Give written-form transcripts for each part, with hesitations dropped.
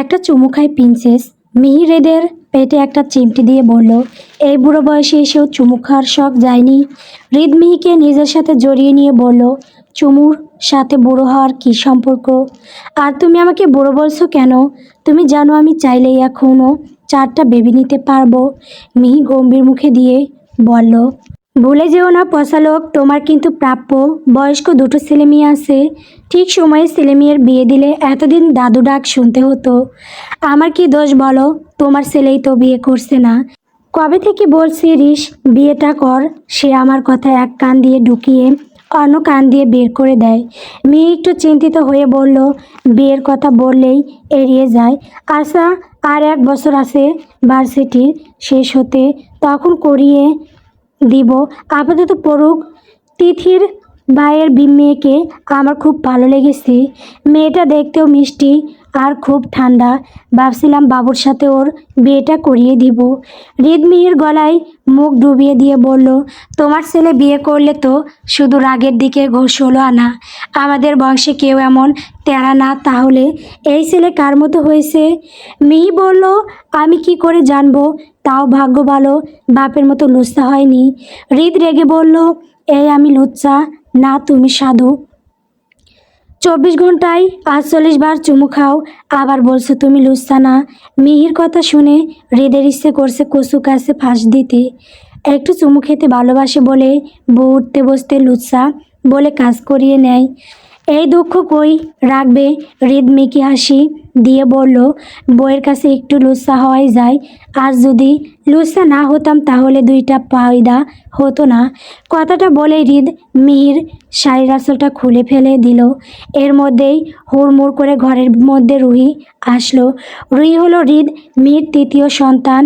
একটা চুমু খায় প্রিন্সেস। মিহি হৃদের পেটে একটা চিমটি দিয়ে বলল, এই বুড়ো বয়সে এসেও চুমু খাওয়ার শখ যায়নি। হৃদ মিহিকে নিজের সাথে জড়িয়ে নিয়ে বলল, চুমুর সাথে বুড়ো হওয়ার কী সম্পর্ক? আর তুমি আমাকে বুড়ো বলছো কেন? তুমি জানো আমি চাইলেই এখনও 4টা বেবি নিতে পারবো। মিহি গম্ভীর মুখে দিয়ে বলল, ভুলে যেও না পচালোক, তোমার কিন্তু প্রাপ্য। বয়স্ক 2টো ছেলে মেয়ে আছে। ঠিক সময়ে ছেলে মেয়ের বিয়ে দিলে এতদিন দাদু ডাক শুনতে হতো। আমার কি দোষ বলো? তোমার ছেলেই তো বিয়ে করছে না। কবে থেকে বলছি রিস বিয়েটা কর, সে আমার কথা এক কান দিয়ে ঢুকিয়ে অন্য কান দিয়ে বের করে দেয়। মেয়ে একটু চিন্তিত হয়ে বলল, বিয়ের কথা বললেই এড়িয়ে যায়। আচ্ছা, আর 1 বছর আছে ভার্সিটির শেষ হতে, তখন করিয়ে দিব। আপাতত পড়ুক। তিথির ভাইয়ের মেয়েকে আমার খুব ভালো লেগেছে। মেয়েটা দেখতেও মিষ্টি আর খুব ঠান্ডা। ভাবছিলাম বাবুর সাথে ওর বিয়েটা করিয়ে দিব। হৃদমিহির গলায় মুখ ডুবিয়ে দিয়ে বলল, তোমার ছেলে বিয়ে করলে তো শুধু রাগের দিকে ঘোষ হলো আনা। আমাদের বংশে কেউ এমন তেরা না। তাহলে এই ছেলে কার মতো হয়েছে? মিহি বলল, আমি কি করে জানবো? তাও ভাগ্য ভালো বাপের মতো লুচ্চা হয়নি। হৃদ রেগে বলল, এই আমি লুচ্চা না, তুমি সাধু। 24 ঘন্টায় 48 বার চুমু খাও, আবার বলছো তুমি লুচ্চা না। মিহির কথা শুনে হৃদের ইচ্ছে করছে কচু কাছে ফাঁস দিতে। একটু চুমু খেতে ভালোবাসে বলে বউ উঠতে বসতে লুচ্চা বলে কাজ করিয়ে নেয়। এই দুঃখ কই রাখবে? হৃদ মেকি হাসি দিয়ে বলল, বউয়ের কাছে একটু লুচ্চা হওয়াই যায়। আর যদি লুচ্চা না হতাম তাহলে 2টা পয়দা হতো না। কথাটা বলে হৃদ মিহির শাড়ির আঁচলটা খুলে ফেলে দিল। এর মধ্যেই হুড়মুড় করে ঘরের মধ্যে রুহি আসলো। রুহি হলো হৃদ মিহির 3য় সন্তান।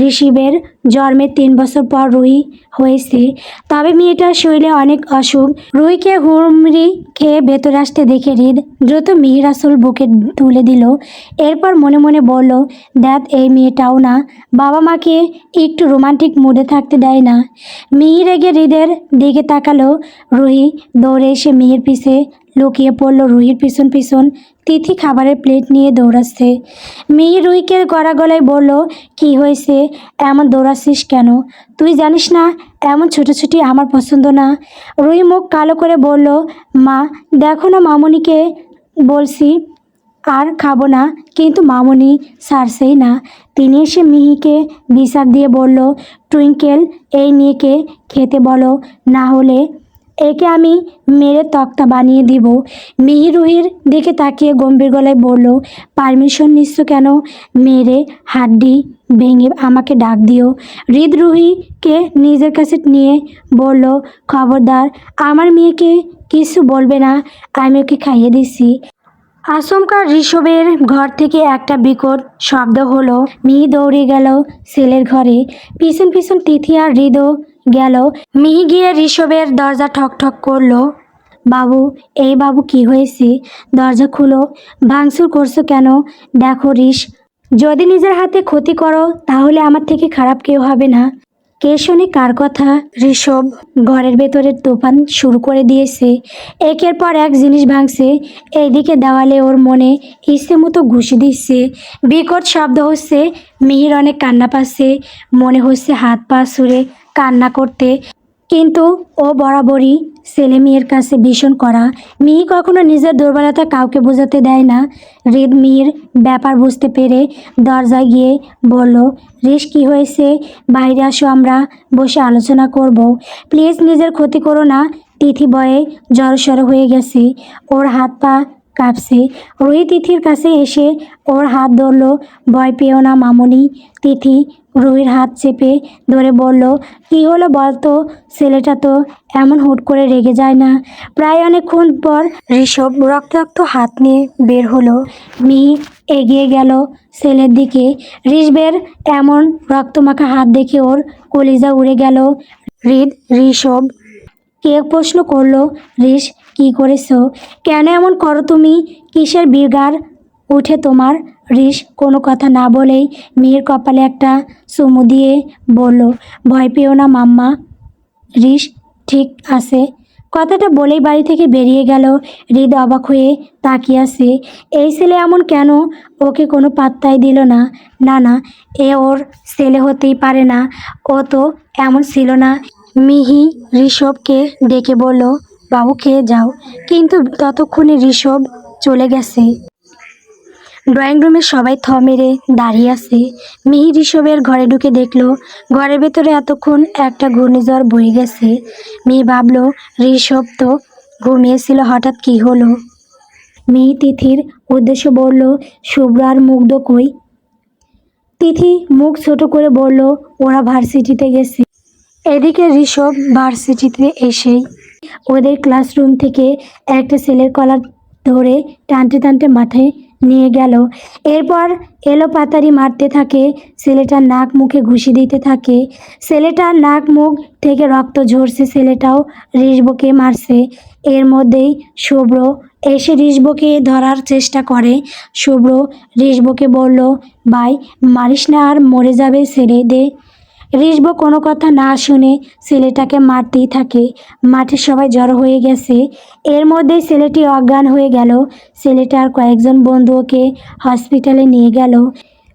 ঋষিবের জন্মের 3 বছর পর রুহি হয়েছে। তবে মেয়েটার শরীরে অনেক অসুখ। রুহিকে হুড়মুড়ি খেয়ে ভেতরে আসতে দেখে হৃদ দ্রুত মিহির আঁচল বুকে তুলে দিল। এরপর মনে মনে বলল, দেখ এই মেয়েটাও না বাবা মাকে একটু রোমান্টিক মুডে থাকতে দেয় না। মিহি রেগে হৃদের দিকে তাকালো। রুহি দৌড়ে এসে মিহির পিছে লুকিয়ে পড়ল। রুহির পিছন পিছন তিথি খাবারের প্লেট নিয়ে দৌড়াচ্ছে। মিহি রুহিকে গড়া গলায় বলল, কি হয়েছে? এমন দৌড়াচ্ছিস কেন? তুই জানিস না এমন ছোটাছুটি আমার পছন্দ না? রুহি মুখ কালো করে বলল, মা দেখো না মামুনিকে বলছি আর খাবো না, কিন্তু মামুনি ছাড়ছেই না। তিনি এসে মিহিকে বিচার দিয়ে বলল, টুইঙ্কেল এই মেয়েকে খেতে বলো, না হলে একে আমি মেরে তক্তা বানিয়ে দিব। মিহি রুহির দিকে তাকিয়ে গম্ভীর গলায় বলল, পারমিশন নিচ্ছ কেন? মেরে হাড্ডি ভেঙে আমাকে ডাক দিও। হৃদ রুহিকে নিজের কাছে নিয়ে বলল, খবরদার আমার মেয়েকে কিছু বলবে না, আমি ওকে খাইয়ে দিছি। আচমকা ঋষভের ঘর থেকে একটা বিকট শব্দ হলো। মিহি দৌড়ে গেল ছেলের ঘরে। পিছন পিছন তিথি আর হৃদও গেল। মিহি গিয়ে ঋষভের দরজা ঠক ঠক করলো। বাবু, এই বাবু কি হয়েছে? দরজা খুলো। ভাঙচুর করছো কেন? দেখো ঋষ, যদি নিজের হাতে ক্ষতি করো তাহলে আমার থেকে খারাপ কেউ হবে না। কে শোনে কার কথা? ঋষভ ঘরের ভেতরে তুফান শুরু করে দিয়েছে। একের পর এক জিনিস ভাঙছে। এইদিকে দেওয়ালে ওর মনে ইচ্ছে মতো ঘুষি দিচ্ছে। বিকট শব্দ হচ্ছে। মিহির অনেক কান্না পাচ্ছে। মনে হচ্ছে হাত পা ছুঁড়ে কান্না করতে, কিন্তু ও বরাবরই ছেলে মেয়ের কাছে ভীষণ কড়া। মিহি কখনো নিজের দুর্বলতা কাউকে বোঝাতে দেয় না। হৃদ মিহির ব্যাপার বুঝতে পেরে দরজায় গিয়ে বলল, রিস কি হয়েছে? বাইরে আসো, আমরা বসে আলোচনা করব। প্লিজ নিজের ক্ষতি করো না। তিথি ভয়ে জড়সড় হয়ে গেছে। ওর হাত পা কাঁপছে। রুহি তিথির কাছে এসে ওর হাত ধরল। ভয় পেও না মামুনি। তিথি রুহির হাত চেপে ধরে বলল, কি হলো বলতো? ছেলেটা তো এমন হুট করে রেগে যায় না। প্রায় অনেকক্ষণ পর ঋষভ রক্তাক্ত হাত নিয়ে বের হলো। মিহি এগিয়ে গেল ছেলের দিকে। ঋষভের এমন রক্তমাখা হাত দেখে ওর কলিজা উড়ে গেল। ঋষভ কে প্রশ্ন করলো, রিস কি করেছো? কেন এমন করো তুমি? কিসের বিগার উঠে তোমার? রিস কোনো কথা না বলেই মেয়ের কপালে একটা চুমু দিয়ে বলল, ভয় পেও না মাম্মা। রিস ঠিক আছে, কথাটা বলেই বাড়ি থেকে বেরিয়ে গেল। হৃদ অবাক হয়ে তাকিয়ে আছে। এই ছেলে এমন কেন? ওকে কোনো পাত্তাই দিল না। না না, এ ওর ছেলে হতেই পারে না, ও তো এমন ছিল না। মিহি ঋষভকে ডেকে বলল, বাবু খেয়ে যাও, কিন্তু ততক্ষণে ঋষভ চলে গেছে। ড্রয়িং রুমে সবাই থ মেরে দাঁড়িয়ে আছে। মিহি ঋষভের ঘরে ঢুকে দেখলো ঘরের ভেতরে এতক্ষণ একটা ঘূর্ণিঝড় বয়ে গেছে। মিহি ভাবলো ঋষভ তো ঘুমিয়েছিল, হঠাৎ কি হলো। মিহি তিথির উদ্দেশ্য বলল, শুভ্র আর মুগ্ধ কই? তিথি মুখ ছোট করে বলল, ওরা ভার্সিটিতে গেছে। এদিকে ঋষভ ভার্সিটিতে এসেই ওদের ক্লাসরুম থেকে একটা ছেলের কলার ধরে টানতে টানতে মাঠে নিয়ে গেল। এরপর এলো পাতারি মারতে থাকে, ছেলেটার নাক মুখে ঘুষি দিতে থাকে। ছেলেটার নাক মুখ থেকে রক্ত ঝরছে, ছেলেটাও ঋষভকে মারছে। এর মধ্যেই শুভ্র এসে ঋষভকে ধরার চেষ্টা করে। শুভ্র ঋষভকে বলল, ভাই মারিস না, আর মরে যাবে, ছেড়ে দে। ঋষভ কোনো কথা না শুনে ছেলেটাকে মারতেই থাকে। মাঠে সবাই জড়ো হয়ে গেছে। এর মধ্যেই ছেলেটি অজ্ঞান হয়ে গেল। ছেলেটার কয়েকজন বন্ধু ওকে হসপিটালে নিয়ে গেল।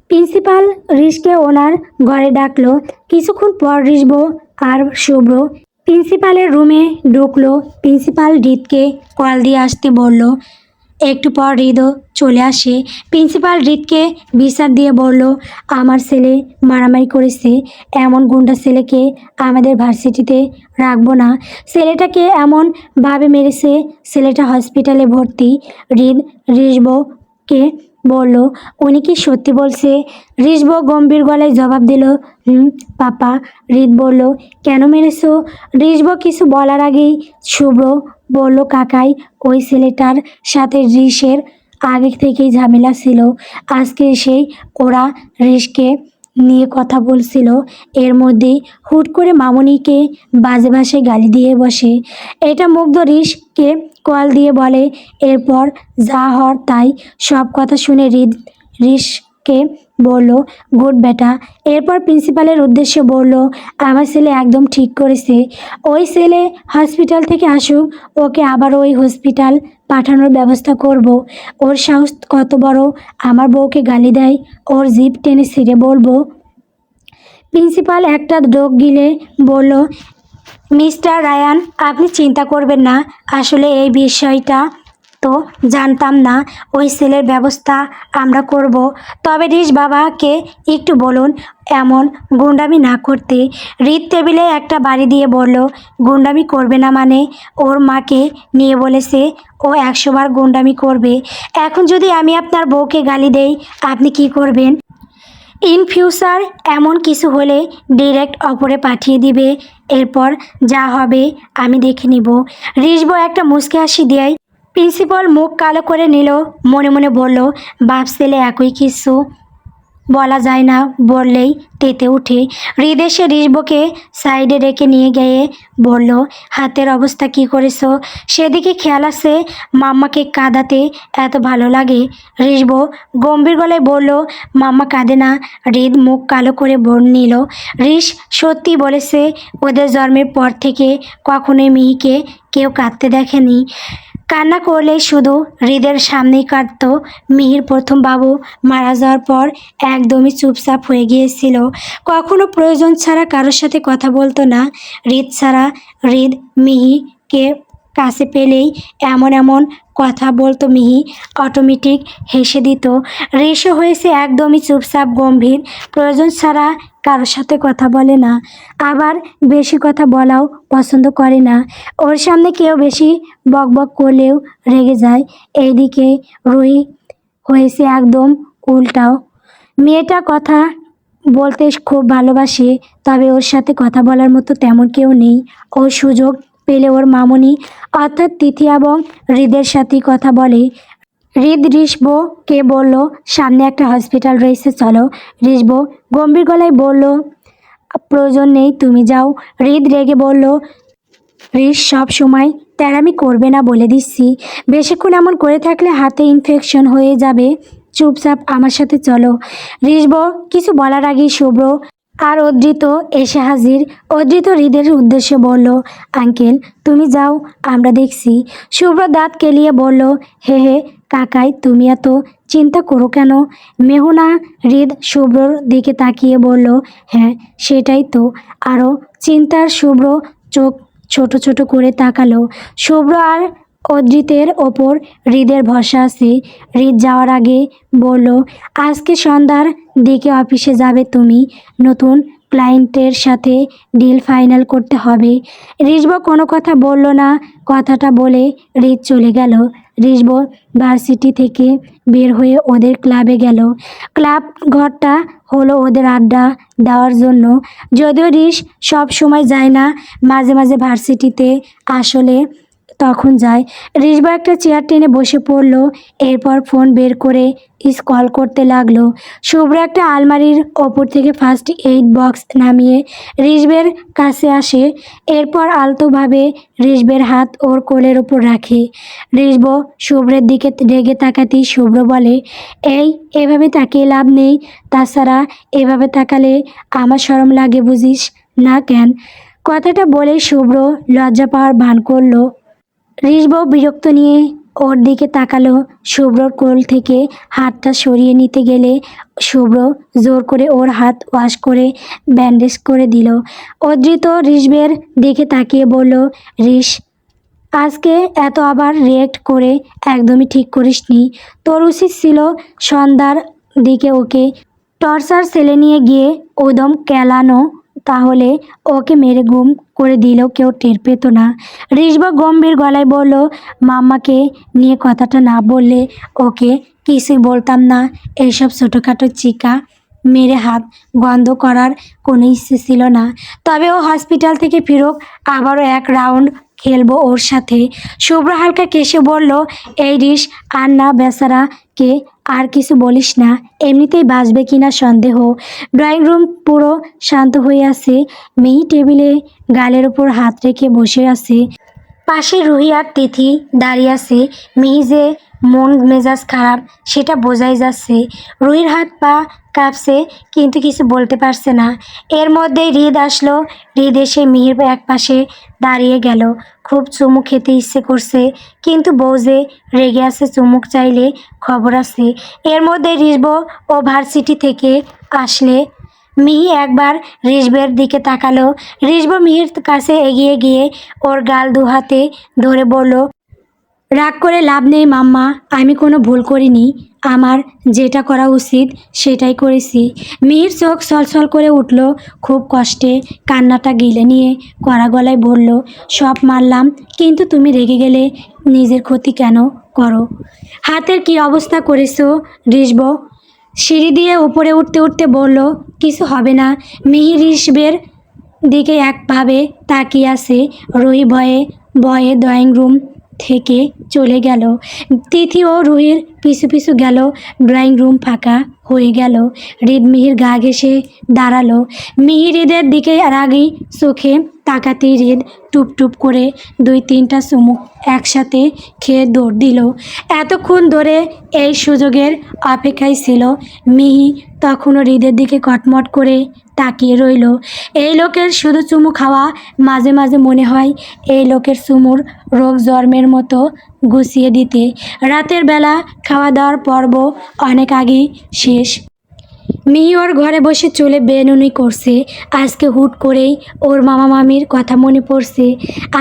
প্রিন্সিপাল ঋষকে ওনার ঘরে ডাকলো। কিছুক্ষণ পর ঋষভ আর শুভ্র প্রিন্সিপালের রুমে ঢুকলো। প্রিন্সিপাল হৃদকে কল দিয়ে আসতে বলল। একটু পর হৃদও চলে আসে। প্রিন্সিপাল হৃদকে বিচার দিয়ে বলল, আমার ছেলে মারামারি করেছে, এমন গুন্ডা ছেলেকে আমাদের ভার্সিটিতে রাখবো না। ছেলেটাকে এমনভাবে মেরেছে, ছেলেটা হসপিটালে ভর্তি। হৃদ ঋষভকে বলল, উনি কি সত্যি বলছে? ঋষভ গম্ভীর গলায় জবাব দিল, পাপা। হৃদ বলল, কেন মেরেছো? ঋষভ কিছু বলার আগেই শুভ্র বলল, কাকাই, ওই ছেলেটার সাথে ঋষের আগে থেকেই ঝামেলা ছিল। আজকে সেই ওরা ঋষকে নিয়ে কথা বলছিল, এর মধ্যেই হুট করে মামুনিকে বাজে ভাষায় গালি দিয়ে বসে। এটা মুগ্ধ ঋষকে কল দিয়ে বলে। এরপর যা হওয়ার তাই। সব কথা শুনে ঋষকে বলল, গুড বেটা। এরপর প্রিন্সিপালের উদ্দেশ্যে বলল, আমার ছেলে একদম ঠিক করেছে, ওই ছেলে হসপিটাল থেকে আসুক, ওকে আবার ওই হসপিটাল পাঠানোর ব্যবস্থা করব। ওর সাহস কত বড়, আমার বউকে গালি দেয়, ওর জিভ টেনে ছিঁড়ে বলবো। প্রিন্সিপাল একটা ঢোক গিলে বলল, মিস্টার রায়ান, আপনি চিন্তা করবেন না, আসলে এই বিষয়টা তো জানতাম না, ওই সেলের ব্যবস্থা আমরা করব। তবে ঋষ বাবাকে একটু বলুন এমন গুন্ডামি না করতে। হৃদ টেবিলে একটা বাড়ি দিয়ে বলল, গুন্ডামি করবে না মানে? ওর মাকে নিয়ে বলেছে ও 100 বার গুন্ডামি করবে। এখন যদি আমি আপনার বউকে গালি দেই, আপনি কি করবেন? ইন ফিউচার এমন কিছু হলে ডিরেক্ট অপরে পাঠিয়ে দিবে, এরপর যা হবে আমি দেখে নিব। ঋষভ একটা মুচকি হাসি দেয়। প্রিন্সিপাল মুখ কালো করে নিল, মনে মনে বলল, বাপ ছেলে একই কিছু বলা যায় না, বললেই তেতে উঠে। হৃদ এসে ঋষভকে সাইডে রেখে নিয়ে গিয়ে বলল, হাতের অবস্থা কি করেছো? সেদিকে খেয়াল আছে? মাম্মাকে কাঁদাতে এত ভালো লাগে? ঋষভ গম্ভীর গলায় বলল, মাম্মা কাঁদে না। হৃদ মুখ কালো করে নিল। ঋষ সত্যি বলেছে, ওদের জন্মের পর থেকে কখনোই মিহিকে কেউ কাঁদতে দেখেনি। কান্না করলেই শুধু হৃদের সামনেই কাঁদত। মিহির প্রথম বাবু মারা যাওয়ার পর একদমই চুপচাপ হয়ে গিয়েছিল, কখনো প্রয়োজন ছাড়া কারোর সাথে কথা বলতো না। হৃদ ছাড়া হৃদ মিহিকে কাছে পেলেই এমন এমন কথা বলতো, মিহি অটোমেটিক হেসে দিত। ঋষও হয়েছে একদমই চুপচাপ গম্ভীর, প্রয়োজন ছাড়া কারোর সাথে কথা বলে না, আবার বেশি কথা বলাও পছন্দ করে না। ওর সামনে কেউ বেশি বকবক করলেও রেগে যায়। এইদিকে রুহি হয়েছে একদম উল্টাও। মেয়েটা কথা বলতে খুব ভালোবাসে, তবে ওর সাথে কথা বলার মতো তেমন কেউ নেই। ওর সুযোগ পেলে ওর মামুনি অর্থাৎ তিথি এবং হৃদের সাথেই কথা বলে। হৃদ ঋষভকে বলল, সামনে একটা হসপিটাল রয়েছে, চলো। ঋষভ গম্ভীর গলায় বলল, প্রয়োজন নেই, তুমি যাও। হৃদ রেগে বলল, ঋষ সব সময় তেড়ামি করবে না বলে দিচ্ছি, বেশিক্ষণ এমন করে থাকলে হাতে ইনফেকশন হয়ে যাবে, চুপচাপ আমার সাথে চলো। ঋষভ কিছু বলার আগেই শুভ্র আর অদ্রিত এসে হাজির। অদ্রিত হৃদের উদ্দেশ্যে বলল, আঙ্কেল তুমি যাও, আমরা দেখছি। শুভ্র দাঁত কেলিয়ে বলল, হে হে কাকাই, তুমি এত চিন্তা করো কেন? মেহুনা হৃদ শুভ্রর দিকে তাকিয়ে বলল, হ্যাঁ সেটাই তো। আরও চিন্তার শুভ্র চোখ ছোট ছোট করে তাকালো। শুভ্র আর অদ্রিতের ওপর হৃদের ভরসা আছে। হৃদ যাওয়ার আগে বলল, আজকে সন্ধ্যার দিকে অফিসে যাবে তুমি, নতুন ক্লায়েন্টের সাথে ডিল ফাইনাল করতে হবে। রিজব কোনো কথা বলল না। কথাটা বলে হৃদ চলে গেল। রিজব ভার্সিটি থেকে বের হয়ে ওদের ক্লাবে গেল। ক্লাব ঘরটা হলো ওদের আড্ডা দেওয়ার জন্য। যদিও রিস সব সময় যায় না, মাঝে মাঝে ভার্সিটিতে আসলে তখন যায়। রিজবা একটা চেয়ার টেনে বসে পড়ল, এরপর ফোন বের করে স্ক্রল করতে লাগলো। শুভ্র একটা আলমারির ওপর থেকে ফার্স্ট এইড বক্স নামিয়ে রিজবের কাছে আসে। এরপর আলতোভাবে রিজবের হাত ওর কোলের ওপর রাখে। রিজব শুভ্রের দিকে রেগে তাকাতেই শুভ্র বলে, এভাবে তাকিয়ে লাভ নেই, তাছাড়া এভাবে তাকালে আমার শরম লাগে বুঝিস না কেন? কথাটা বলে শুভ্র লজ্জা পাওয়ার ভান করলো। রিজব বিরক্ত নিয়ে ওর দিকে তাকালো। শুভ্রর কোল থেকে হাতটা সরিয়ে নিতে গেলে শুভ্র জোর করে ওর হাত ওয়াশ করে ব্যান্ডেজ করে দিল। অদ্রিত রিজবের দিকে তাকিয়ে বলল, রিস আজকে এত আবার রিয়েক্ট করে একদমই ঠিক করিসনি। তোর উচিত ছিল সন্ধ্যার দিকে ওকে টর্চার সেলে নিয়ে গিয়ে উদম কেলানো, তাহলে ওকে মেরে গুম করে দিলেও কেউ টের পেত না। রিজবা গম্ভীর গলায় বলল, মাম্মাকে নিয়ে কথাটা না বললে ওকে কিছুই বলতাম না। এইসব ছোটোখাটো চিকা মেরে হাত বন্ধ করার কোনো ইচ্ছে ছিল না। তবে ও হসপিটাল থেকে ফিরুক, আবারও এক রাউন্ড খেলবো ওর সাথে। শুভ্র হালকা কেসে বলল, এই রিস আর না বেচারা কে আর কিছু বলিস না, এমনিতেই বাঁচবে কিনা সন্দেহ। ড্রয়িং রুম পুরো শান্ত হয়ে আছে। মেয়ে টেবিলে গালের ওপর হাত রেখে বসে আছে। পাশে রুহি আর তিথি দাঁড়িয়ে আছে। মিহি যে মন মেজাজ খারাপ সেটা বোঝাই যাচ্ছে। রুহির হাত পা কাঁপছে, কিন্তু কিছু বলতে পারছে না। এর মধ্যেই হৃদ আসলো। হৃদ এসে মিহির এক পাশে দাঁড়িয়ে গেল। খুব চুমু খেতে ইচ্ছে করছে, কিন্তু বউ যে রেগে আছে, চুমুক চাইলে খবর আছে। এর মধ্যে রিজব ও ভার্সিটি থেকে আসলে মিহি একবার রিজবের দিকে তাকালো। রিজব মিহির কাছে এগিয়ে গিয়ে ওর গাল দু হাতে ধরে বলল, রাগ করে লাভ নেই মাম্মা, আমি কোনো ভুল করিনি। আমার যেটা করা উচিত সেটাই করেছি। মিহির চোখ ছলছল করে উঠল। খুব কষ্টে কান্নাটা গিলে নিয়ে কড়া গলায় বলল, সব মানলাম, কিন্তু তুমি রেগে গেলে নিজের ক্ষতি কেন করো? হাতের কি অবস্থা করেছো? রিজব সিঁড়ি দিয়ে উপরে উঠতে উঠতে বলল, কিছু হবে না। মিহির রিজবের দিকে একভাবে তাকিয়ে আছে। রুহি ভয়ে ভয়ে ড্রয়িং রুম থেকে চলে গেল। তিথি ও রুহির পিছু পিছু গেল। ড্রয়িং রুম ফাঁকা হয়ে গেল। হৃদ মিহির গা ঘেঁষে দাঁড়ালো। মিহির হৃদের দিকে রাগী চোখে তাকাতেই হৃদ টুপ টুপ করে 2-3টা চুমুক একসাথে খেয়ে দৌড় দিল। এতক্ষণ ধরে এই সুযোগের অপেক্ষায় ছিল মিহি। তখনও হৃদের দিকে কটমট করে তাকিয়ে রইল। এই লোকের শুধু চুমু খাওয়া, মাঝে মাঝে মনে হয় এই লোকের চুমুর রোগ জন্মের মতো গুছিয়ে দিতে। রাতের বেলা খাওয়া দাওয়ার পর্ব অনেক আগেই শেষ। মিহি ওর ঘরে বসে চুলে বেনুনি করছে। আজকে হুট করেই ওর মামা মামির কথা মনে পড়ছে।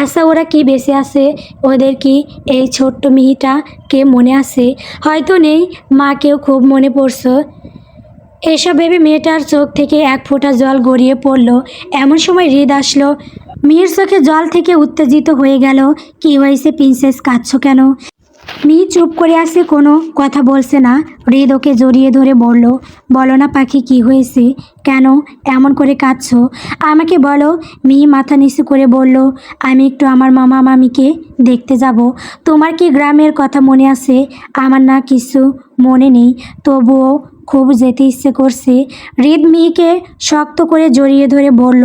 আচ্ছা ওরা কি বেঁচে আছে? ওদের কি এই ছোট্ট মিহিটাকে মনে আছে? হয়তো নেই, মাকেও খুব মনে পড়ছে। এসব ভেবে মেয়েটার চোখ থেকে এক ফোঁটা জল গড়িয়ে পড়ল। এমন সময় হৃদ আসলো। মিহির চোখে জল থেকে উত্তেজিত হয়ে গেল। কি হয়েছে প্রিন্সেস, কাঁদছো কেন? মিহি চুপ করে আছে, কোনো কথা বলছে না। হৃদ ওকে জড়িয়ে ধরে বলল, বলো না পাখি, কি হয়েছে? কেন এমন করে কাঁদছো? আমাকে বলো। মিহি মাথা নিচু করে বলল, আমি একটু আমার মামা মামিকে দেখতে যাব। তোমার কি গ্রামের কথা মনে আছে? আমার না কিছু মনে নেই, তবুও খুব যেতে ইচ্ছে করছে। হৃদ মিহিকে শক্ত করে জড়িয়ে ধরে বলল,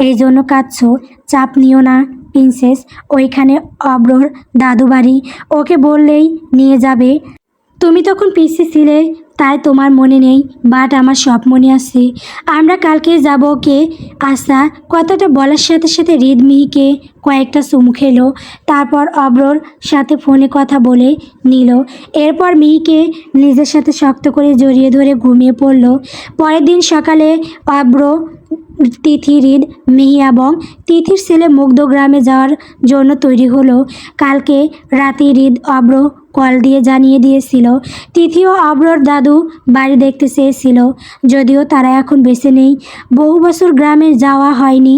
এই জন্য কাঁদছো? চাপ নিও না প্রিন্সেস, ওইখানে অব্রর দাদু বাড়ি, ওকে বললেই নিয়ে যাবে। তুমি তখন পিসি ছিলে, তাই তোমার মনে নেই, বাট আমার সব মনে আছে। আমরা কালকে যাব ওকে। আচ্ছা, কথাটা বলার সাথে সাথে হৃদ মিহিকে কয়েকটা চুমু খেলো। তারপর অব্রর সাথে ফোনে কথা বলে নিল। এরপর মিহিকে নিজের সাথে শক্ত করে জড়িয়ে ধরে ঘুমিয়ে পড়ল। পরের দিন সকালে অব্র, তিথি, হৃদ, মিহি এবং তিথির ছেলে মুগ্ধ গ্রামে যাওয়ার জন্য তৈরি হলো। কালকে রাতে হৃদ অব্র কল দিয়ে জানিয়ে দিয়েছিল তিথি ও অব্রর দাদু বাড়ি দেখতে চেয়েছিল। যদিও তারা এখন বেঁচে নেই, বহু বছর গ্রামে যাওয়া হয়নি,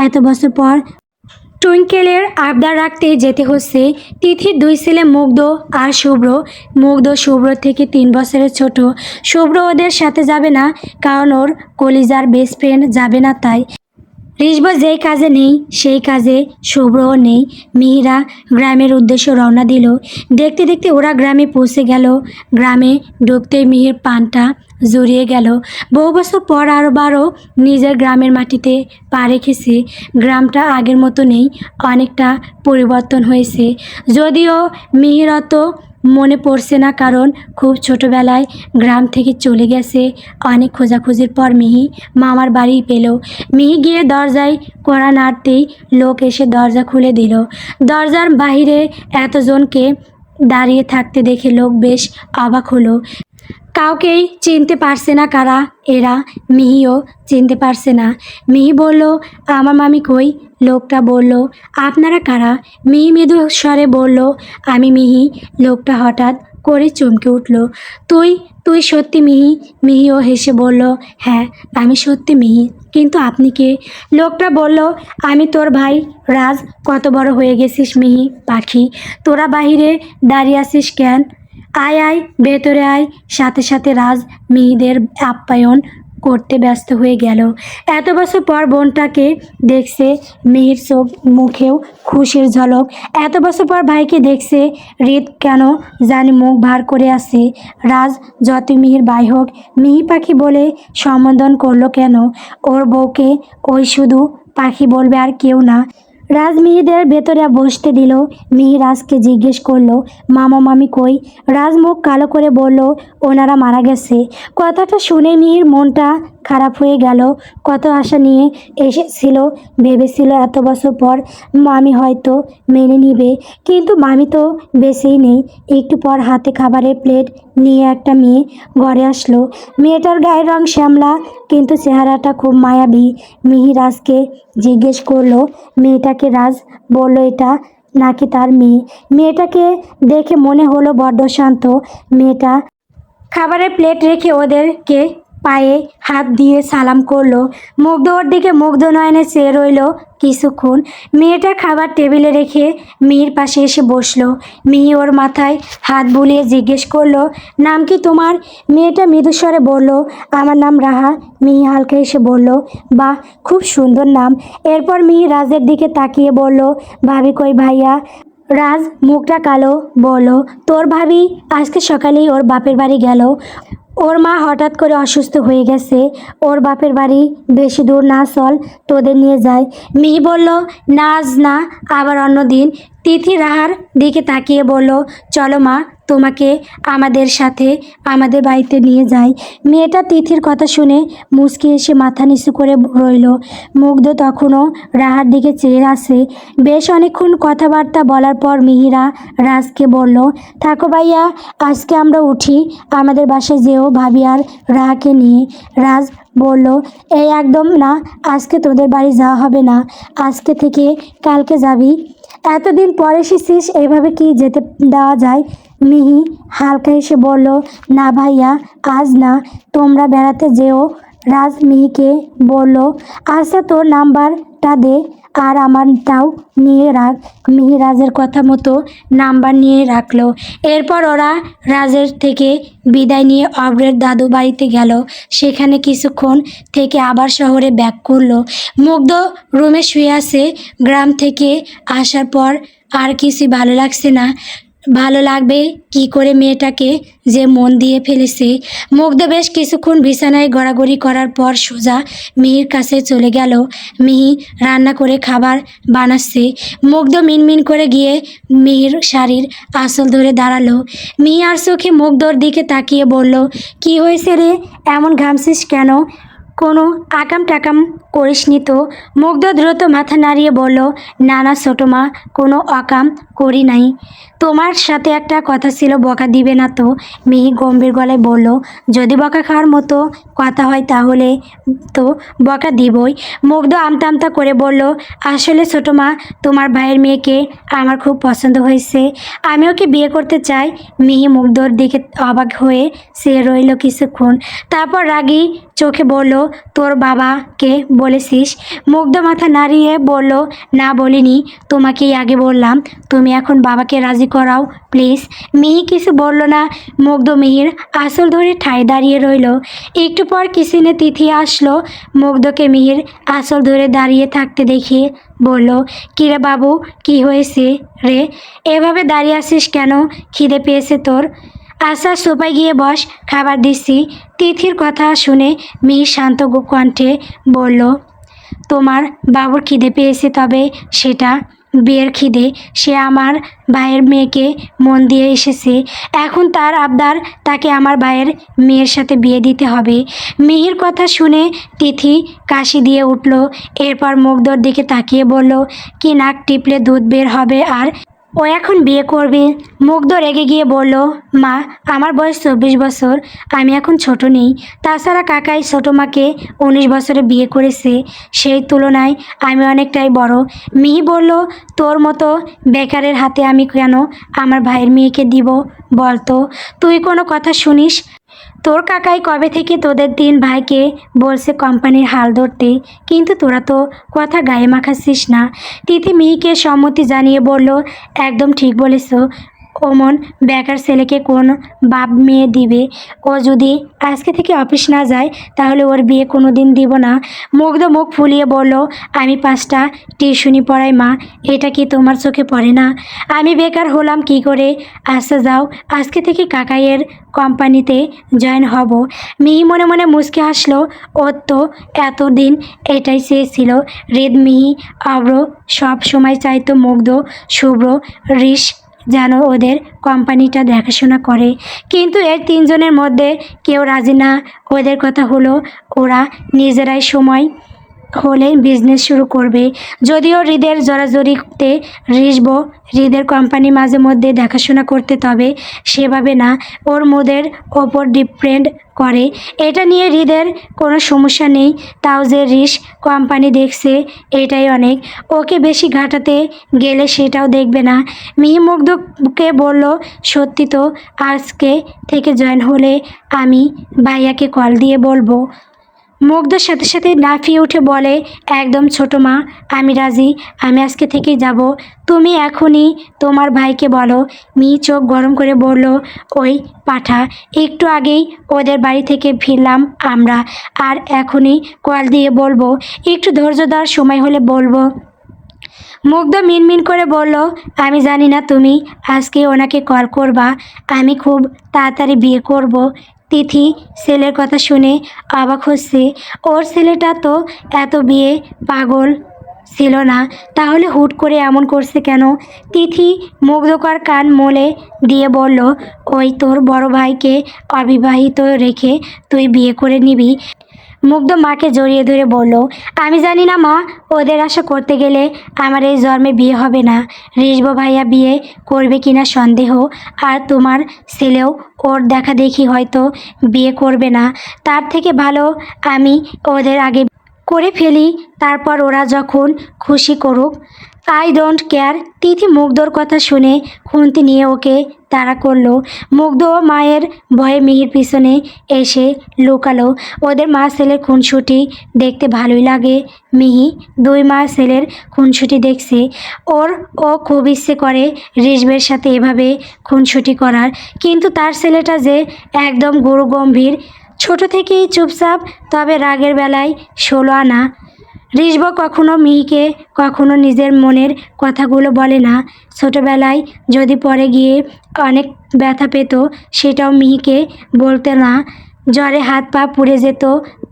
এত বছর পর টুইঙ্কেলের আবদার রাখতে যেতে হচ্ছে। তিথির দুই ছেলে মুগ্ধ আর শুভ্র। মুগ্ধ শুভ্র থেকে 3 বছরের ছোট। শুভ্র ওদের সাথে যাবে না, কারণ ওর কলিজার বেস্ট ফ্রেন্ড যাবে না তাই। ঋষভ যেই কাজে নেই সেই কাজে শুভ্রও নেই। মিহিরা গ্রামের উদ্দেশ্যে রওনা দিল। দেখতে দেখতে ওরা গ্রামে পৌঁছে গেল। গ্রামে ঢুকতেই মিহির পানটা জড়িয়ে গেল। বহু বছর পর আবারও নিজের গ্রামের মাটিতে পা রেখেছে। গ্রামটা আগের মতো নেই, অনেকটা পরিবর্তন হয়েছে। যদিও মিহির অত মনে পড়ছে না, কারণ খুব ছোটবেলায় গ্রাম থেকে চলে গেছে। অনেক খোঁজাখুঁজির পর মিহি মামার বাড়ি পেল। মিহি গিয়ে দরজায় কড়া নাড়তেই লোক এসে দরজা খুলে দিল। দরজার বাহিরে এতজনকে দাঁড়িয়ে থাকতে দেখে লোক বেশ অবাক হলো। কাউকেই চিনতে পারছে না কারা এরা। মিহিও চিনতে পারছে না। মিহি বলল, আমার মামি কই? লোকটা বলল, আপনারা কারা? মিহি মৃদু স্বরে বলল, আমি মিহি। লোকটা হঠাৎ করে চমকে উঠল। তুই তুই সত্যি মিহি? মিহিও হেসে বলল, হ্যাঁ আমি সত্যি মিহি, কিন্তু আপনি কে? লোকটা বলল, আমি তোর ভাই রাজ। কত বড় হয়ে গেছিস মিহি পাখি, তোরা বাহিরে দাঁড়িয়ে আছিস কেন? আয় আয় ভেতরে আয়। সাথে সাথে রাজ মিহিদের আপ্যায়ন করতে ব্যস্ত হয়ে গেল। এত বছর পর বোনটাকে দেখছে, মিহির চোখ মুখেও খুশির ঝলক। এত বছর পর ভাইকে দেখছে, হৃদ কেন জানি মুখ ভার করে আছে। রাজ যত মিহির ভাই হোক, মিহি পাখি বলে সম্বোধন করলো কেন? ওর বউকে ওই শুধু পাখি বলবে আর কেউ না। রাজ মিহিদের ভেতরে বসতে দিল। মিহি রাজকে জিজ্ঞেস করলো, মামা মামি কই? রাজ মুখ কালো করে বলল, ওনারা মারা গেছে। কথাটা শুনে মিহির মনটা খারাপ হয়ে গেল। কত আশা নিয়ে এসেছিল, ভেবেছিল এত বছর পর মামি হয়তো মেনে নিবে, কিন্তু মামি তো বেঁচেই নেই। একটু পর হাতে খাবারের প্লেট নিয়ে একটা মেয়ে ঘরে আসলো। মেয়েটার গায়ের রং শ্যামলা, কিন্তু চেহারাটা খুব মায়াবী। মিহি রাজকে জিজ্ঞেস করলো মেয়েটাকে। রাজ বলল, এটা নাকি তার মেয়ে। মেয়েটাকে দেখে মনে হলো বড্ড শান্ত। মেয়েটা খাবারের প্লেট রেখে ওদেরকে পায়ে হাত দিয়ে সালাম করলো। মুগ্ধ ওর দিকে মুগ্ধ নয়নে চেয়ে রইল কিছুক্ষণ। মেয়েটা খাবার টেবিলে রেখে মিহির পাশে এসে বসলো। মিহি ওর মাথায় হাত বুলিয়ে জিজ্ঞেস করলো, নাম কি তোমার? মেয়েটা মৃদুস্বরে বলল, আমার নাম রাহা। মিহি হালকা এসে বলল, বাহ, খুব সুন্দর নাম। এরপর মিহি রাজের দিকে তাকিয়ে বলল, ভাবি কই ভাইয়া? রাজ মুখটা কালো, বলল, তোর ভাবি আজকে সকালেই ওর বাপের বাড়ি গেল। ওর মা হঠাৎ করে অসুস্থ হয়ে গেছে। ওর বাপের বাড়ি বেশি দূর না, চল তোদের নিয়ে যায়। মিহি বলল, না আজ না, আবার অন্য দিন। তিথি রাহার দিকে তাকিয়ে বলল, চলো মা, তোমাকে আমাদের সাথে আমাদের বাড়িতে নিয়ে যাই। মেয়েটা তিথির কথা শুনে মুচকি এসে মাথা নিচু করে রইল। মুগ্ধ তখনও রাহার দিকে চেয়ে আছে। বেশ অনেকক্ষণ কথাবার্তা বলার পর মিহিরা রাজকে বলল, থাকো ভাইয়া, আজকে আমরা উঠি, আমাদের বাসায় যেও ভাবি আর রাহাকে নিয়ে। রাজ বলল, এই একদম না, আজকে তোদের বাড়ি যাওয়া হবে না, আজকে থেকে কালকে যাবি। এতদিন পর এসেছিস, এইভাবে কি যেতে দেওয়া যায়? মিহি হালকা এসে বলল, না ভাইয়া, আজ না, তোমরা বেড়াতে যেও। রাজ মিহিকে বলল, আচ্ছা তোর নাম্বারটা দে আর আমারটাও নিয়ে রাখ। মিহি রাজের কথা মতো নাম্বার নিয়ে রাখলো। এরপর ওরা রাজের থেকে বিদায় নিয়ে অব্রের দাদু বাড়িতে গেল। সেখানে কিছুক্ষণ থেকে আবার শহরে ব্যাক করলো। মুগ্ধ রুমে শুয়ে আছে। গ্রাম থেকে আসার পর আর কিছুই ভালো লাগছে না। ভালো লাগবে কি করে মেয়েটাকে যে মন দিয়ে ফেলেছে। মুগ্ধ বেশ কিছুক্ষণ বিছানায় গড়াগড়ি করার পর সোজা মিহির কাছে চলে গেল। মিহি রান্না করে খাবার বানাচ্ছে। মুগ্ধ মিনমিন করে গিয়ে মিহির শাড়ির আঁচল ধরে দাঁড়ালো। মিহি আর চোখে মুগ্ধর দিকে তাকিয়ে বলল, কি হয়েছে রে, এমন ঘামছিস কেন? কোনো আকাম টাকাম করিসনি তো? মুগ্ধ দ্রুত মাথা নাড়িয়ে বলল, না না ছোটো মা, কোনো অকাম করি নাই। তোমার সাথে একটা কথা ছিল, বকা দিবে না তো? মিহি গম্ভীর গলায় বলল, যদি বকা খাওয়ার মতো কথা হয় তাহলে তো বকা দিবই। মুগ্ধ আমতা আমতা করে বলল, আসলে ছোটো মা, তোমার ভাইয়ের মেয়েকে আমার খুব পছন্দ হয়েছে, আমি ওকে বিয়ে করতে চাই। মিহি মুগ্ধর দিকে অবাক হয়ে সে রইল কিছুক্ষণ, তারপর রাগী চোখে বলল, তোর বাবাকে বলেছিস? মুগ্ধ মাথা নাড়িয়ে বলল, না বলিনি, তোমাকেই আগে বললাম। তুমি এখন বাবাকে রাজি করাও প্লিজ। মিহি কিছু বলল না। মুগ্ধ মিহির আসল ধরে ঠায় দাঁড়িয়ে রইল। একটু পর কিচেনে তিথি আসলো। মুগ্ধকে মিহির আসল ধরে দাঁড়িয়ে থাকতে দেখে বলল, কিরে বাবু, কি হয়েছে রে, এভাবে দাঁড়িয়ে আছিস কেন? খিদে পেয়েছে তোর? আচ্ছা সোফায় গিয়ে বস, খাবার দিচ্ছি। তিথির কথা শুনে মিহি শান্ত কণ্ঠে বলল, তোমার বাবুর খিদে পেয়েছে, তবে সেটা বিয়ের খিদে। সে আমার ভাইয়ের মেয়েকে মন দিয়ে এসেছে, এখন তার আবদার, তাকে আমার ভাইয়ের মেয়ের সাথে বিয়ে দিতে হবে। মিহির কথা শুনে তিথি কাশি দিয়ে উঠল। এরপর মুগ্ধর দিকে তাকিয়ে বলল, কি নাক টিপলে দুধ বের হবে, আর ও এখন বিয়ে করবে? মুগ্ধ রেগে গিয়ে বলল, মা, আমার বয়স 24 বছর, আমি এখন ছোট নেই। তাছাড়া কাকাই ছোটো মাকে 19 বছরে বিয়ে করেছে, সেই তুলনায় আমি অনেকটাই বড়। মিহি বলল, তোর মতো বেকারের হাতে আমি কেন আমার ভাইয়ের মেয়েকে দিব বলতো? তুই কোনো কথা শুনিস? তোর কাকাই কবে থেকে তোদের 3 ভাইকে বলছে কোম্পানির হাল ধরতে, কিন্তু তোরা তো কথা গায়ে মাখাচ্ছিস না। তিথি মিহিকে সম্মতি জানিয়ে বলল, একদম ঠিক বলেছ, ওমন বেকার ছেলেকে কোন বাপ মেয়ে দিবে? ও যদি আজকে থেকে অফিস না যায় তাহলে ওর বিয়ে কোনো দিন দিব না। মুগ্ধ মুখ ফুলিয়ে বলল, আমি 5টা টিউশনি পড়াই মা, এটা কি তোমার চোখে পড়ে না? আমি বেকার হলাম কি করে? আচ্ছা যাও, আজকে থেকে কাকাইয়ের কোম্পানিতে জয়েন হব। মিহি মনে মনে মুচকে হাসলো। ওর তো এতদিন এটাই চেয়েছিল। হৃদ, মিহি, আব্র সব সময় চাইতো মুগ্ধ, শুভ্র, ঋষ যেন ওদের কোম্পানিটা দেখাশোনা করে, কিন্তু এর 3 জনের মধ্যে কেউ রাজি না। ওদের কথা হলো ওরা নিজেরাই সময় হলে বিজনেস শুরু করবে। যদিও হৃদের জোরাজোরিতে ঋষব হৃদের কোম্পানি মাঝে মধ্যে দেখাশোনা করতে, তবে সেভাবে না, ওর মোদের ওপর ডিপেন্ড করে। এটা নিয়ে হৃদের কোনো সমস্যা নেই, তাও যে ঋষ কোম্পানি দেখছে এটাই অনেক। ওকে বেশি ঘাটাতে গেলে সেটাও দেখবে না। মিহি মুগ্ধকে বলল, সত্যি তো? আজকে থেকে জয়েন হলে আমি ভাইয়াকে কল দিয়ে বলবো। মুগ্ধর সাথে সাথে লাফিয়ে উঠে বলে, একদম ছোটো মা, আমি রাজি, আমি আজকে থেকেই যাব। তুমি এখনই তোমার ভাইকে বলো। মিহি চোখ গরম করে বলল, ওই পাঠা, একটু আগেই ওদের বাড়ি থেকে ফিরলাম আমরা, আর এখনই কল দিয়ে বলবো? একটু ধৈর্য দেওয়ার সময় হলে বলবো। মুগ্ধ মিনমিন করে বলল, আমি জানি না তুমি আজকে ওনাকে কল করবা, আমি খুব তাড়াতাড়ি বিয়ে করব। তিথি ছেলের কথা শুনে অবাক হচ্ছে। ওর ছেলেটা তো এত বিয়ে পাগল ছিল না, তাহলে হুট করে এমন করছে কেন? তিথি মুগ্ধকর কান মলে দিয়ে বলল, ওই তোর বড় ভাইকে অবিবাহিত রেখে তুই বিয়ে করে নিবি। মুগ্ধ মাকে জড়িয়ে ধরে বলল, আমি জানি না মা, ওদের আশা করতে গেলে আমার এই জন্মে বিয়ে হবে না। ঋষভ ভাইয়া বিয়ে করবে কিনা সন্দেহ, আর তোমার ছেলেও ওর দেখা দেখি হয়তো বিয়ে করবে না। তার থেকে ভালো আমি ওদের আগে করে ফেলি, তারপর ওরা যখন খুশি করুক, আই ডোন্ট কেয়ার। তিথি মুগ্ধর কথা শুনে খুন্তি নিয়ে ওকে তাড়া করলো। মুগ্ধ ও মায়ের ভয়ে মিহির পিছনে এসে লুকালো। ওদের মা ছেলের খুনসুটি দেখতে ভালোই লাগে। মিহি 2 মা ছেলের খুনসুটি দেখছে। ও খুব ইচ্ছে করে ঋষভের সাথে এভাবে খুনসুটি করার, কিন্তু তার ছেলেটা যে একদম গুরু গম্ভীর, ছোট থেকেই চুপচাপ, তবে রাগের বেলায় 16 আনা। ঋষভ কখনো মিহিকে কখনো নিজের মনের কথাগুলো বলে না। ছোটবেলায় যদি পরে গিয়ে অনেক ব্যথা পেত সেটাও মিহিকে বলতে না। জ্বরে হাত পা পুড়ে যেত,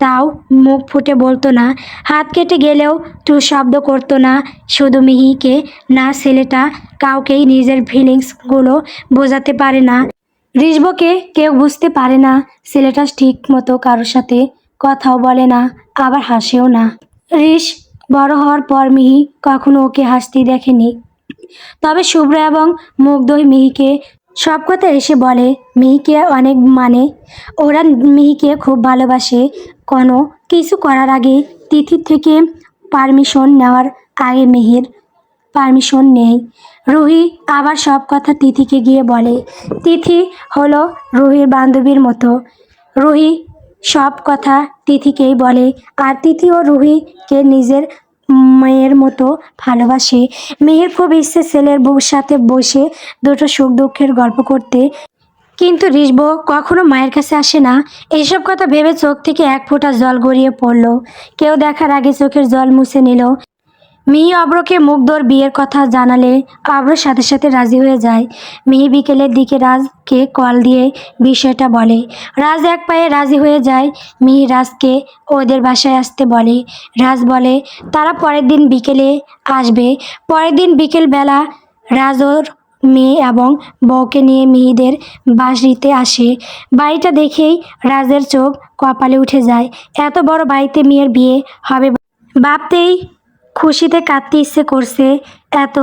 তাও মুখ ফুটে বলতো না। হাত কেটে গেলেও টু শব্দ করতো না। শুধু মিহিকে না, ছেলেটা কাউকেই নিজের ফিলিংসগুলো বোঝাতে পারে না। ঋষভকে কেউ বুঝতে পারে না। ছেলেটা ঠিক মতো কারোর সাথে কথাও বলে না, আবার হাসেও না। ঋষ বড় হওয়ার পর মিহি কখনো ওকে হাসতে দেখেনি। তবে শুভ্র এবং মুগ্ধই মিহিকে সব কথা এসে বলে। মিহিকে অনেক মানে, ওরা মিহিকে খুব ভালোবাসে। কোনো কিছু করার আগে তিথির থেকে পারমিশন নেওয়ার আগে মিহির পারমিশন নেই। রুহি আবার সব কথা তিথিকে গিয়ে বলে। তিথি হলো রুহির বান্ধবীর মতো। রুহি সব কথা তিথিকেই বলে, আর তিথিও রুহিকে নিজের মেয়ের মতো ভালোবাসে। মেয়ের খুব ইচ্ছে ছেলের বউর সাথে বসে দুটো সুখ দুঃখের গল্প করতে, কিন্তু ঋষভ কখনো মায়ের কাছে আসে না। এইসব কথা ভেবে চোখ থেকে এক ফোঁটা জল গড়িয়ে পড়ল। কেউ দেখার আগে চোখের জল মুছে নিল। মিহি অব্রকে মুগ্ধর বিয়ের কথা জানালে অব্রর সাথে সাথে রাজি হয়ে যায়। মিহি বিকেলের দিকে রাজকে কল দিয়ে বিষয়টা বলে। রাজ এক পায়ে রাজি হয়ে যায়। মিহি রাজকে ওদের বাসায় আসতে বলে। রাজ বলে তারা পরের দিন বিকেলে আসবে। পরের দিন বিকেলবেলা রাজ ওর মেয়ে এবং বউকে নিয়ে মিহিদের বাড়িতে আসে। বাড়িটা দেখেই রাজের চোখ কপালে উঠে যায়। এত বড় বাড়িতে মেয়ের বিয়ে হবে ভাবতেই খুশিতে কাঁদতে ইচ্ছে করছে। এত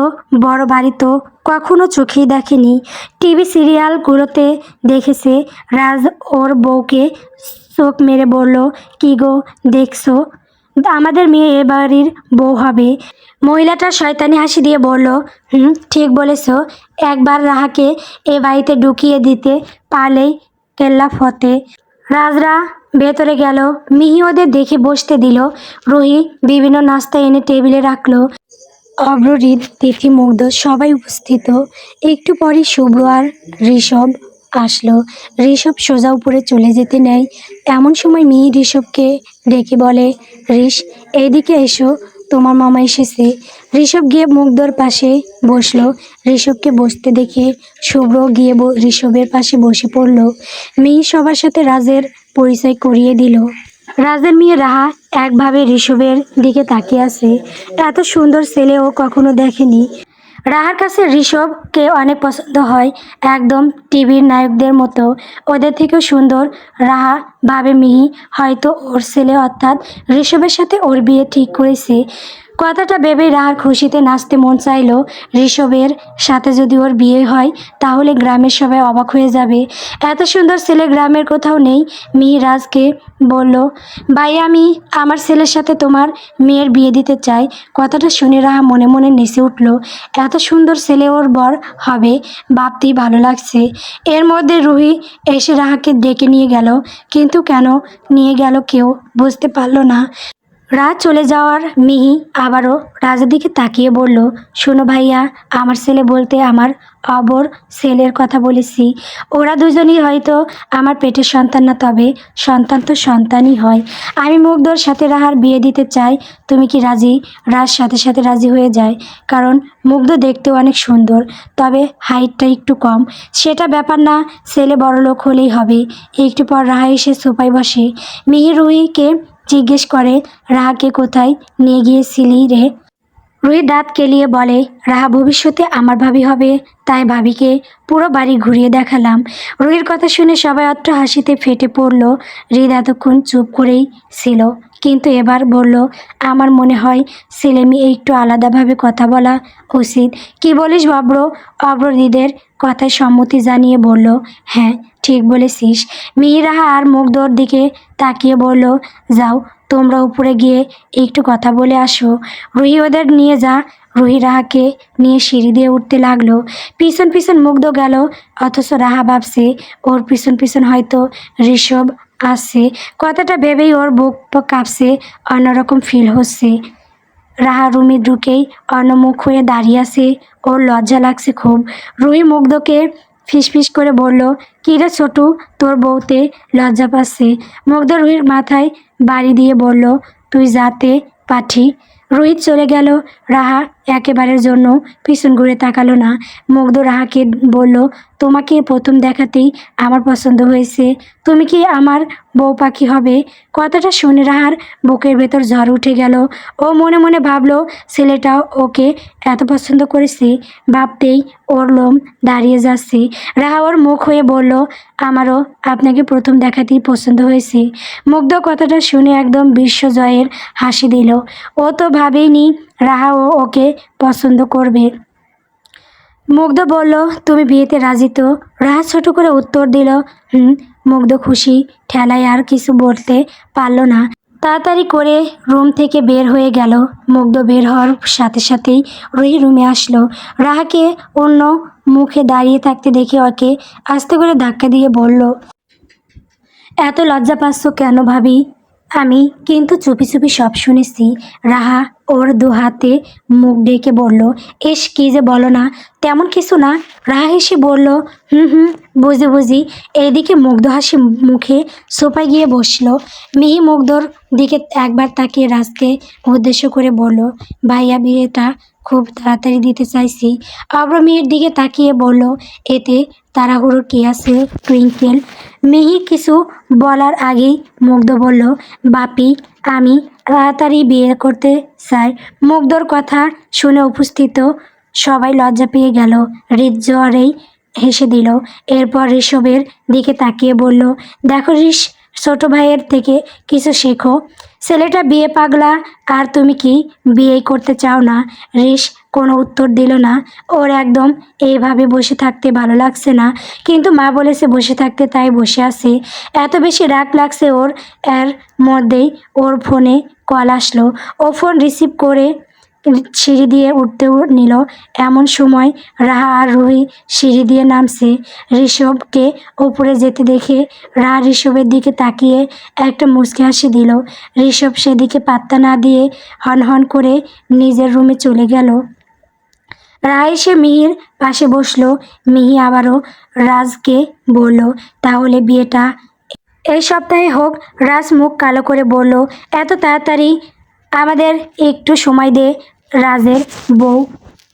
বড় বাড়ি তো কখনো চোখেই দেখেনি। টিভি সিরিয়ালগুলোতে দেখেছে। রাজ ওর বউকে চোখ মেরে বলল, কি গো দেখছো, আমাদের মেয়ে এ বাড়ির বউ হবে। মহিলাটা শয়তানি হাসি দিয়ে বলল, ঠিক বলেছ, একবার রাহাকে এ বাড়িতে ঢুকিয়ে দিতে পারলেই কেল্লা ফতে। রাজরা ভেতরে গেল। মিহি ওদের দেখে বসতে দিল। রুহি বিভিন্ন নাস্তা এনে টেবিলে রাখলো। অব্রহৃদ, তিথি, মুগ্ধ সবাই উপস্থিত। একটু পরই শুভ্র আর ঋষভ আসলো। ঋষভ সোজা উপরে চলে যেতে নেয়, এমন সময় মিহি ঋষভকে ডেকে বলে, ঋষ এইদিকে এসো, তোমার মামা এসেছে। ঋষভ গিয়ে মুগ্ধর পাশে বসলো। ঋষভকে বসতে দেখে শুভ্র গিয়ে ঋষভের পাশে বসে পড়ল। মিহি সবার সাথে রাজের পরিচয় করিয়ে দিল। রাজের মেয়ে রাহা একভাবে ঋষভের দিকে তাকিয়ে আছে। এত সুন্দর ছেলে ও কখনো দেখেনি। রাহার কাছে ঋষভকে অনেক পছন্দ হয়, একদম টিভির নায়কদের মতো। ওদের থেকেও সুন্দর। রাহা ভাবে মিহি হয়তো ওর ছেলে অর্থাৎ ঋষভের সাথে ওর বিয়ে ঠিক করেছে। কথাটা ভেবেই রাহার খুশিতে নাচতে মন চাইলো। ঋষভের সাথে যদি ওর বিয়ে হয় তাহলে গ্রামের সবাই অবাক হয়ে যাবে। এত সুন্দর ছেলে গ্রামের কোথাও নেই। মিহি রাজকে বলল, ভাই আমি আমার ছেলের সাথে তোমার মেয়ের বিয়ে দিতে চাই। কথাটা শুনে রাহা মনে মনে নেচে উঠল। এত সুন্দর ছেলে ওর বর হবে ভাবতেই ভালো লাগছে। এর মধ্যে রুহি এসে রাহাকে ডেকে নিয়ে গেল, কিন্তু কেন নিয়ে গেল কেউ বুঝতে পারল না। রাজ চলে যাওয়ার মিহি আবারও রাজের দিকে তাকিয়ে বলল, শোনো ভাইয়া, আমার ছেলে বলতে আমার অবর ছেলের কথা বলেছি। ওরা দুজনই হয়তো আমার পেটের সন্তান না, তবে সন্তান তো সন্তানই হয়। আমি মুগ্ধর সাথে রাহার বিয়ে দিতে চাই। তুমি কি রাজি? রাজ সাথে সাথে রাজি হয়ে যায়, কারণ মুগ্ধ দেখতেও অনেক সুন্দর, তবে হাইটটা একটু কম। সেটা ব্যাপার না, ছেলে বড়লোক হলেই হবে। একটু পর রাহা এসে সোফায় বসে। মিহি রুহিকে জিজ্ঞেস করে, রাহাকে কোথায় নিয়ে গিয়েছিলি রে? রুহি দাঁত কেলিয়ে বলে, রাহা ভবিষ্যতে আমার ভাবি হবে, তাই ভাবিকে পুরো বাড়ি ঘুরিয়ে দেখালাম। রুহির কথা শুনে সবাই অট্ট হাসিতে ফেটে পড়ল। হৃদ এতক্ষণ চুপ করেই ছিল, কিন্তু এবার বলল, আমার মনে হয় ছেলে মেয়ে একটু আলাদাভাবে কথা বলা উচিত। কি বলিস অব্র? অব্র হৃদের কথায় সম্মতি জানিয়ে বলল, হ্যাঁ ঠিক বলেছিস। মিহি, রাহা আর মুগ্ধর দিকে তাকিয়ে বলল, যাও তোমরা উপরে গিয়ে একটু কথা বলে আসো। রুহি ওদের নিয়ে যা। রুহি রাহাকে নিয়ে সিঁড়ি দিয়ে উঠতে লাগলো। পিছন পিছন মুগ্ধ গেল, অথচ রাহা ভাবছে ওর পিছন পিছন হয়তো ঋষভ আসছে। কথাটা ভেবেই ওর বুক কাঁপছে, অন্যরকম ফিল হচ্ছে। রাহা রুমে ঢুকেই অন্যমুখ হয়ে দাঁড়িয়ে আছে। ওর লজ্জা লাগছে খুব। রুহি মুগ্ধকে ফিসফিস করে বলল, কী রে ছোটু, তোর বউতে লজ্জা পাচ্ছে? মুগ্ধ রুহির মাথায় বাড়ি দিয়ে বলল, তুই যাতে পাঠি। রোহিত চলে গেল। রাহা একেবারের জন্য পিছন ঘুরে তাকালো না। মুগ্ধ রাহাকে বলল, তোমাকে প্রথম দেখাতেই আমার পছন্দ হয়েছে। তুমি কি আমার বউ পাখি হবে? কথাটা শুনে রাহার বুকের ভেতর ঝড় উঠে গেল। ও মনে মনে ভাবলো, ছেলেটাও ওকে এত পছন্দ করেছে, ভাবতেই ওর লোম দাঁড়িয়ে যাচ্ছে। রাহা ওর মুখ হয়ে বলল, আমারও আপনাকে প্রথম দেখাতেই পছন্দ হয়েছে। মুগ্ধ কথাটা শুনে একদম বিশ্বজয়ের হাসি দিল। ও তো ভাবেইনি রাহাও ওকে পছন্দ করবে। মুগ্ধ বলল, তুমি বিয়েতে রাজি তো? রাহা ছোট করে উত্তর দিল, হুম। মুগ্ধ খুশি ঠেলায় আর কিছু বলতে পারল না। তাড়াতাড়ি করে রুম থেকে বের হয়ে গেল। মুগ্ধ বের হওয়ার সাথে সাথেই রুহি রুমে আসলো। রাহাকে অন্য মুখে দাঁড়িয়ে থাকতে দেখে ওকে আস্তে করে ধাক্কা দিয়ে বলল, এত লজ্জা পাচ্ছ কেন ভাবি? আমি কিন্তু চুপি চুপি সব শুনেছি। রাহা ওর দুহাতে মুখ ডেকে বলল, এস কি যে বলো না। তেমন কিছু না। রাহা হেসে বলল, হুম হুম, বুঝি বুঝি। এইদিকে মুগ্ধ হাসি মুখে সোফায় গিয়ে বসলো। মিহি মুগ্ধর দিকে একবার তাকিয়ে রাজকে উদ্দেশ্য করে বলল, ভাইয়া বিয়েটা খুব তাড়াতাড়ি দিতে চাইছি। অব্র মিহির দিকে তাকিয়ে বলল, এতে তাড়াহুড়োর কি আছে টুইঙ্কেল? মিহি কিছু বলার আগেই মুগ্ধ বলল, বাপি আমি তাড়াতাড়ি বিয়ে করতে চাই। মুগ্ধর কথা শুনে উপস্থিত সবাই লজ্জা পেয়ে গেল। হৃদজ্বরেই হেসে দিল। এরপর ঋষভের দিকে তাকিয়ে বলল, দেখো ঋষ, ছোট ভাইয়ের থেকে কিছু শেখো। ছেলেটা বিয়ে পাগলা, আর তুমি কি বিয়েই করতে চাও না? ঋষ কোনো উত্তর দিল না। ওর একদম এইভাবে বসে থাকতে ভালো লাগছে না, কিন্তু মা বলেছে বসে থাকতে, তাই বসে আছে। এত বেশি রাগ লাগছে ওর। এর মধ্যেই ওর ফোনে কল আসলো। ও ফোন রিসিভ করে সিঁড়ি দিয়ে উঠতে নিল। এমন সময় রাহা আর রুহি সিঁড়ি দিয়ে নামছে। ঋষভকে উপরে যেতে দেখে রাহা ঋষভের দিকে তাকিয়ে একটা মুচকি হাসি দিল। ঋষভ সেদিকে পাত্তা না দিয়ে হনহন করে নিজের রুমে চলে গেল। রাহা এসে মিহির পাশে বসলো। মিহি আবারও রাজকে বলল, তাহলে বিয়েটা এই সপ্তাহে হোক। রাজ মুখ কালো করে বলল, এত তাড়াতাড়ি? আমাদের একটু সময় দে। রাজের বউ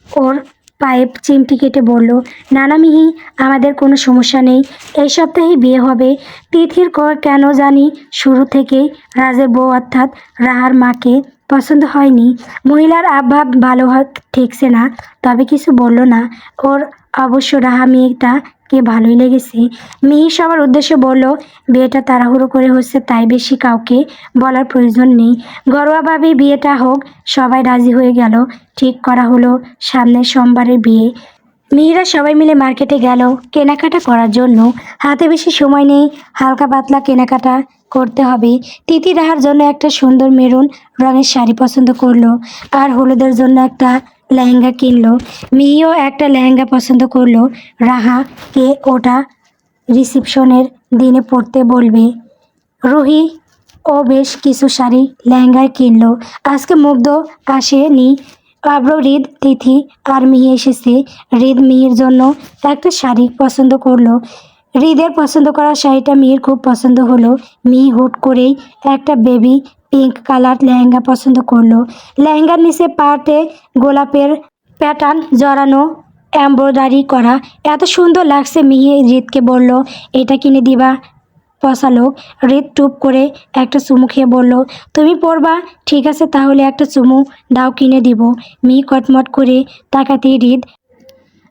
ওর পাইপ চিমটি কেটে বলল, নানা মিহি, আমাদের কোনো সমস্যা নেই, এই সপ্তাহেই বিয়ে হবে। তিথির কেন জানি শুরু থেকেই রাজের বউ অর্থাৎ রাহার মাকে পছন্দ হয়নি। মহিলার আবভাব ভালো ঠেকছে না, তবে কিছু বলল না। ওর অবশ্য রাহা মেয়েটাকে ভালোই লেগেছে। মিহি সবার উদ্দেশ্যে বলল, বিয়েটা তাড়াহুড়ো করে হচ্ছে, তাই বেশি কাউকে বলার প্রয়োজন নেই। ঘরোয়াভাবেই বিয়েটা হোক। সবাই রাজি হয়ে গেল। ঠিক করা হলো সামনের সোমবারে বিয়ে। মেয়েরা সবাই মিলে মার্কেটে গেল কেনাকাটা করার জন্য। হাতে বেশি সময় নেই, হালকা পাতলা কেনাকাটা করতে হবে। তিথি রাহার জন্য একটা সুন্দর মেরুন রঙের শাড়ি পছন্দ করলো, আর হলুদের জন্য একটা লেহেঙ্গা কিনলো। মিহিও একটা লেহেঙ্গা পছন্দ করলো। রাহাকে ওটা রিসেপশনের দিনে পরতে বলবে। রুহি ও বেশ কিছু শাড়ি লেহেঙ্গায় কিনলো। আজকে মুগ্ধ আসেনি। আব্র, হৃদ, তিথি আর মিহি এসেছে। হৃদ মিহির জন্য একটা শাড়ি পছন্দ করলো। হৃদের পছন্দ করা শাড়িটা মিহির খুব পছন্দ হলো। মিহি হুট করেই একটা বেবি পিঙ্ক কালার লেহেঙ্গা পছন্দ করলো। লেহেঙ্গার নিচে পাটে গোলাপের প্যাটার্ন জড়ানো, এমব্রয়ডারি করা, এত সুন্দর লাগছে। মিহি হৃদকে বলল, এটা কিনে দিবা? পশালো। হৃদ টুপ করে একটা চুমু খেয়ে বলল, তুমি পরবা? ঠিক আছে, তাহলে একটা চুমু দাও, কিনে দিব। মিহি কটমট করে তাকাতেই হৃদ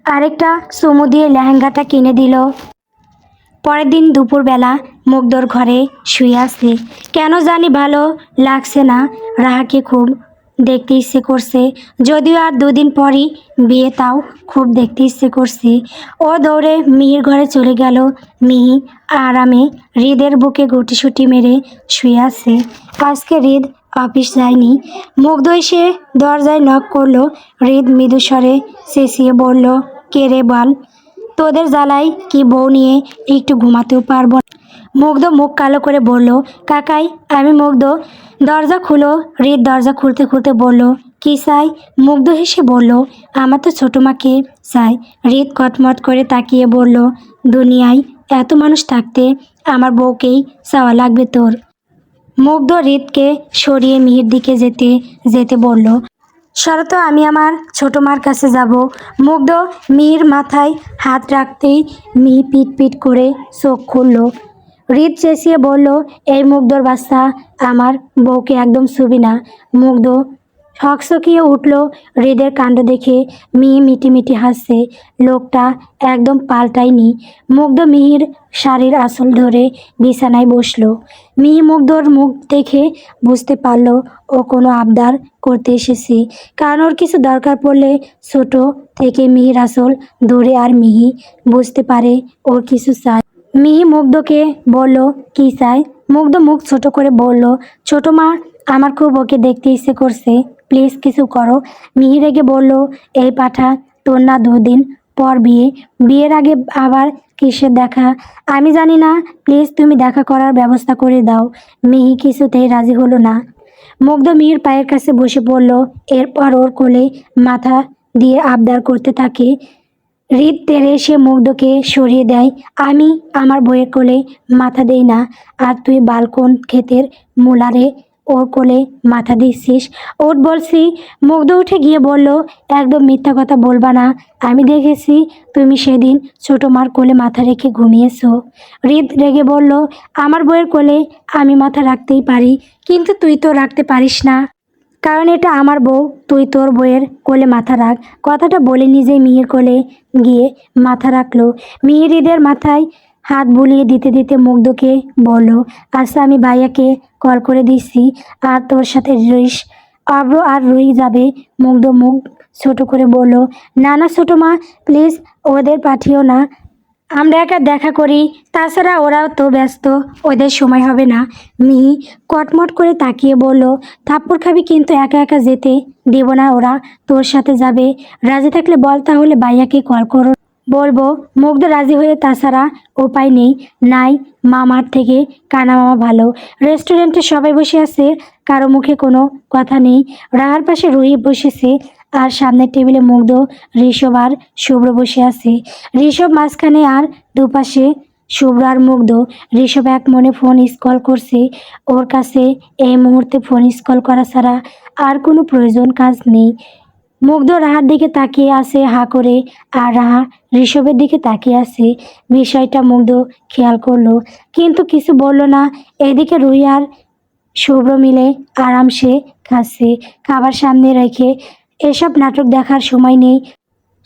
আরেকটা চুমু দিয়ে লেহেঙ্গাটা কিনে দিল। পরের দিন দুপুরবেলা মুগ্ধর ঘরে শুয়ে আছে। কেন জানি ভালো লাগছে না। রাহাকে খুব দেখতে ইচ্ছে করছে, যদিও আর দুদিন পরই বিয়ে, তাও খুব দেখতে ইচ্ছে করছে। ও দৌড়ে মিহির ঘরে চলে গেল। মিহি আরামে হৃদের বুকে গুটিসুটি মেরে শুয়ে আছে। আজকে হৃদ অফিস যায়নি। মুগ্ধ এসে দরজায় নক করলো। হৃদ মৃদুস্বরে চেঁচিয়ে বলল, কে রে বল? তোদের জ্বালায় কি বউ নিয়ে একটু ঘুমাতেও পারবো না? মুগ্ধ মুখ কালো করে বলল, কাকাই আমি মুগ্ধ, দরজা খুলো। হৃদ দরজা খুলতে খুলতে বলল, কি চাই? মুগ্ধ হেসে বলল, আমার তো ছোটো মাকে চাই। হৃদ কটমট করে তাকিয়ে বলল, দুনিয়ায় এত মানুষ থাকতে আমার বউকেই চাওয়া লাগবে তোর? মুগ্ধ হৃদকে সরিয়ে মিহির দিকে যেতে যেতে বলল, শরত আমি আমার ছোট মার কাছে যাব। মুগ্ধ মিহির মাথায় হাত রাখতেই মিহি পিট পিট করে চোখ খুলল। হৃদ চেঁচিয়ে বলল, এই মুগ্ধর বাচ্চা, আমার বউকে একদম ছুবি না। মুগ্ধ হকচকিয়ে উঠল হৃদের কাণ্ড দেখে। মিহি মিটি মিটি হাসছে, লোকটা একদম পাল্টায়নি। মুগ্ধ মিহির শাড়ির আঁচল ধরে বিছানায় বসলো। মিহি মুগ্ধর মুখ দেখে বুঝতে পারল ও কোনো আবদার করতে এসেছে, কারণ ওর কিছু দরকার পড়লে ছোট থেকে মিহির আঁচল ধরে, আর মিহি বুঝতে পারে ওর কিছু চাই। মিহি মুগ্ধকে বলল, কি চাই? মুগ্ধ মুখ ছোট করে বলল, ছোট মা, আমার খুব ওকে দেখতে ইচ্ছে করছে, প্লিজ কিছু করো। মিহি রেগে বলল, এই পাঠা, তোর না 2 দিন পর বিয়ে, বিয়ের আগে আবার কিসের দেখা? আমি জানি না, প্লিজ তুমি দেখা করার ব্যবস্থা করে দাও। মিহি কিছুতেই রাজি হলো না। মুগ্ধ মিহির পায়ের কাছে বসে পড়ল, এরপর ওর কোলে মাথা দিয়ে আবদার করতে থাকে। হৃদ তেড়ে এসে মুগ্ধকে সরিয়ে দেয়। আমি আমার বইয়ের কোলে মাথা দেই না, আর তুই বালকন ক্ষেতের মুলারে ওর কোলে মাথা দিচ্ছিস? ওঠ বলছি। মুগ্ধ উঠে গিয়ে বলল, একদম মিথ্যা কথা বলবা না, আমি দেখেছি তুমি সেদিন ছোট মার কোলে মাথা রেখে ঘুমিয়েছো। হৃদ রেগে বলল, আমার বইয়ের কোলে আমি মাথা রাখতেই পারি, কিন্তু তুই তো রাখতে পারিস না, কারণ এটা আমার বউ, তুই তোর বউয়ের কোলে মাথা রাখ। কথাটা বলে নিজেই মিহির কোলে গিয়ে মাথা রাখলো। মিহি হৃদের মাথায় হাত বুলিয়ে দিতে দিতে মুগ্ধকে বলল, আচ্ছা আমি ভাইয়াকে কল করে দিচ্ছি, আর তোর সাথে রিস, অব্র আর রুই যাবে। মুগ্ধ মুখ ছোট করে বলল, না না ছোট মা, প্লিজ ওদের পাঠিও না, আমরা একা দেখা করি, তাছাড়া ওরাও তো ব্যস্ত, ওদের সময় হবে না। মিহি কটমট করে তাকিয়ে বলল, থাপ্পড় খাবি কিন্তু একা একা যেতে দেব না, ওরা তোর সাথে যাবে। রাজি থাকলে বল, তাহলে ভাইয়াকে কল করো, বলবো। মুগ্ধ রাজি হয়ে, তাছাড়া উপায় নেই, নাই মামার থেকে কানা মামা ভালো। রেস্টুরেন্টে সবাই বসে আছে, কারো মুখে কোনো কথা নেই। রাহার পাশে রুহি বসেছে, আর সামনের টেবিলে মুগ্ধ, ঋষভ আর শুভ্র বসে আছে। ঋষভ মাঝখানে, আর দুপাশে শুভ্র আর মুগ্ধ। ঋষভ এক মনে ফোন স্কল করছে, ওর কাছে এই মুহূর্তে ফোন স্কল করা ছাড়া আর কোনো প্রয়োজন কাজ নেই। মুগ্ধ রাহার দিকে তাকিয়ে আছে হা করে, আর রাহা ঋষভের দিকে তাকিয়ে আছে। বিষয়টা মুগ্ধ খেয়াল করলো, কিন্তু কিছু বলল না। এদিকে রুহি আর শুভ্র মিলে আরামসে খাচ্ছে, খাবার সামনে রেখে। এসব নাটক দেখার সময় নেই।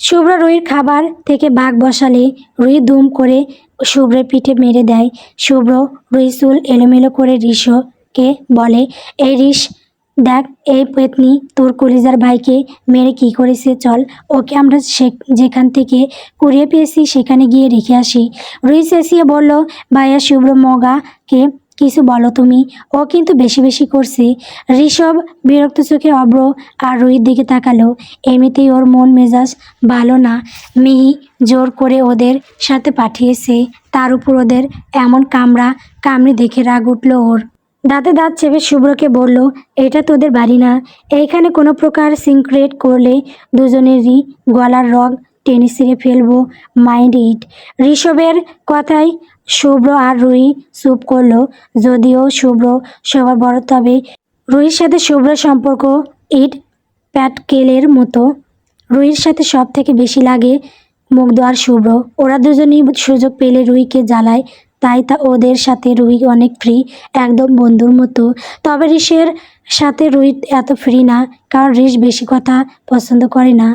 শুভ্র রুহির খাবার থেকে ভাগ বসালে রুহি দুম করে শুভ্রের পিঠে মেরে দেয়। শুভ্র রুহি চুল এলোমেলো করে ঋষকে বলে, এই ঋষ, দেখ এই পেতনি তোর কলিজার ভাইকে মেরে কি করেছে, চল ওকে আমরা যেখান থেকে কুড়িয়ে পেয়েছি সেখানে গিয়ে রেখে আসি। রুহি চেঁচিয়ে বলল, ভাইয়া শুভ্র মগাকে কিছু বলো তুমি, ও কিন্তু বেশি বেশি করছে। ঋষভ বিরক্ত চোখে অব্র আর রুহির দিকে তাকালো। এমনিতেই ওর মন মেজাজ ভালো না, মিহি জোর করে ওদের সাথে পাঠিয়েছে, তার উপর ওদের এমন কামড়ি দেখে রাগ উঠল ওর। দাঁতে দাঁত চেপে শুভ্রকে বলল, এটা তোদের বাড়ি না, এইখানে কোনো প্রকার সিনক্রেট করলে দুজনেরই গলার রগ টেনে ছিঁড়ে ফেলবো, মাইন্ড ইট। ঋষভের কথায় শুভ্র আর রুহি চুপ করলো। যদিও শুভ্র সবার বড়, তবে রুহির সাথে শুভ্রের সম্পর্ক ইট প্যাটকেলের মতো। রুহির সাথে সব থেকে বেশি লাগে মুগ্ধ আর শুভ্র, ওরা দুজনই সুযোগ পেলে রুহিকে জ্বালায়, তাই ওদের সাথে রুহি অনেক ফ্রি, একদম বন্ধুর মতো। তবে ঋষের সাথে রুহি এত ফ্রি না, কারণ ঋষ বেশি কথা পছন্দ করে না,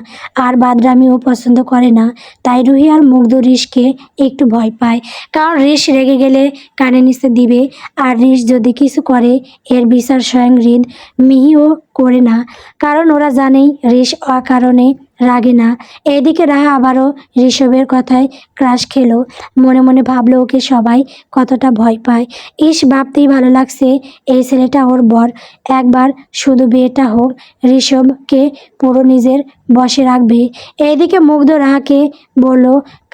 আর বাদরামিও পছন্দ করে না। তাই রুহি আর মুগ্ধ ঋষকে একটু ভয় পায়, কারণ ঋষ রেগে গেলে কানে নিচে দিবে, আর ঋষ যদি কিছু করে এর বিচার স্বয়ং হৃদ। মিহিও করে না, কারণ ওরা জানেই ঋষ অকারণে রাগে না। এদিকে রাহা আবারও ঋষভের কথায় ক্রাশ খেলো, মনে মনে ভাবলো ওকে সবাই কতটা ভয় পায়। ইস, ভাবতেই ভালো লাগছে এই ছেলেটা ওর বর, একবার শুধু বিয়েটা হোক, ঋষভকে পুরো নিজের বশে রাখবে। এইদিকে মুগ্ধ রাহাকে বলল,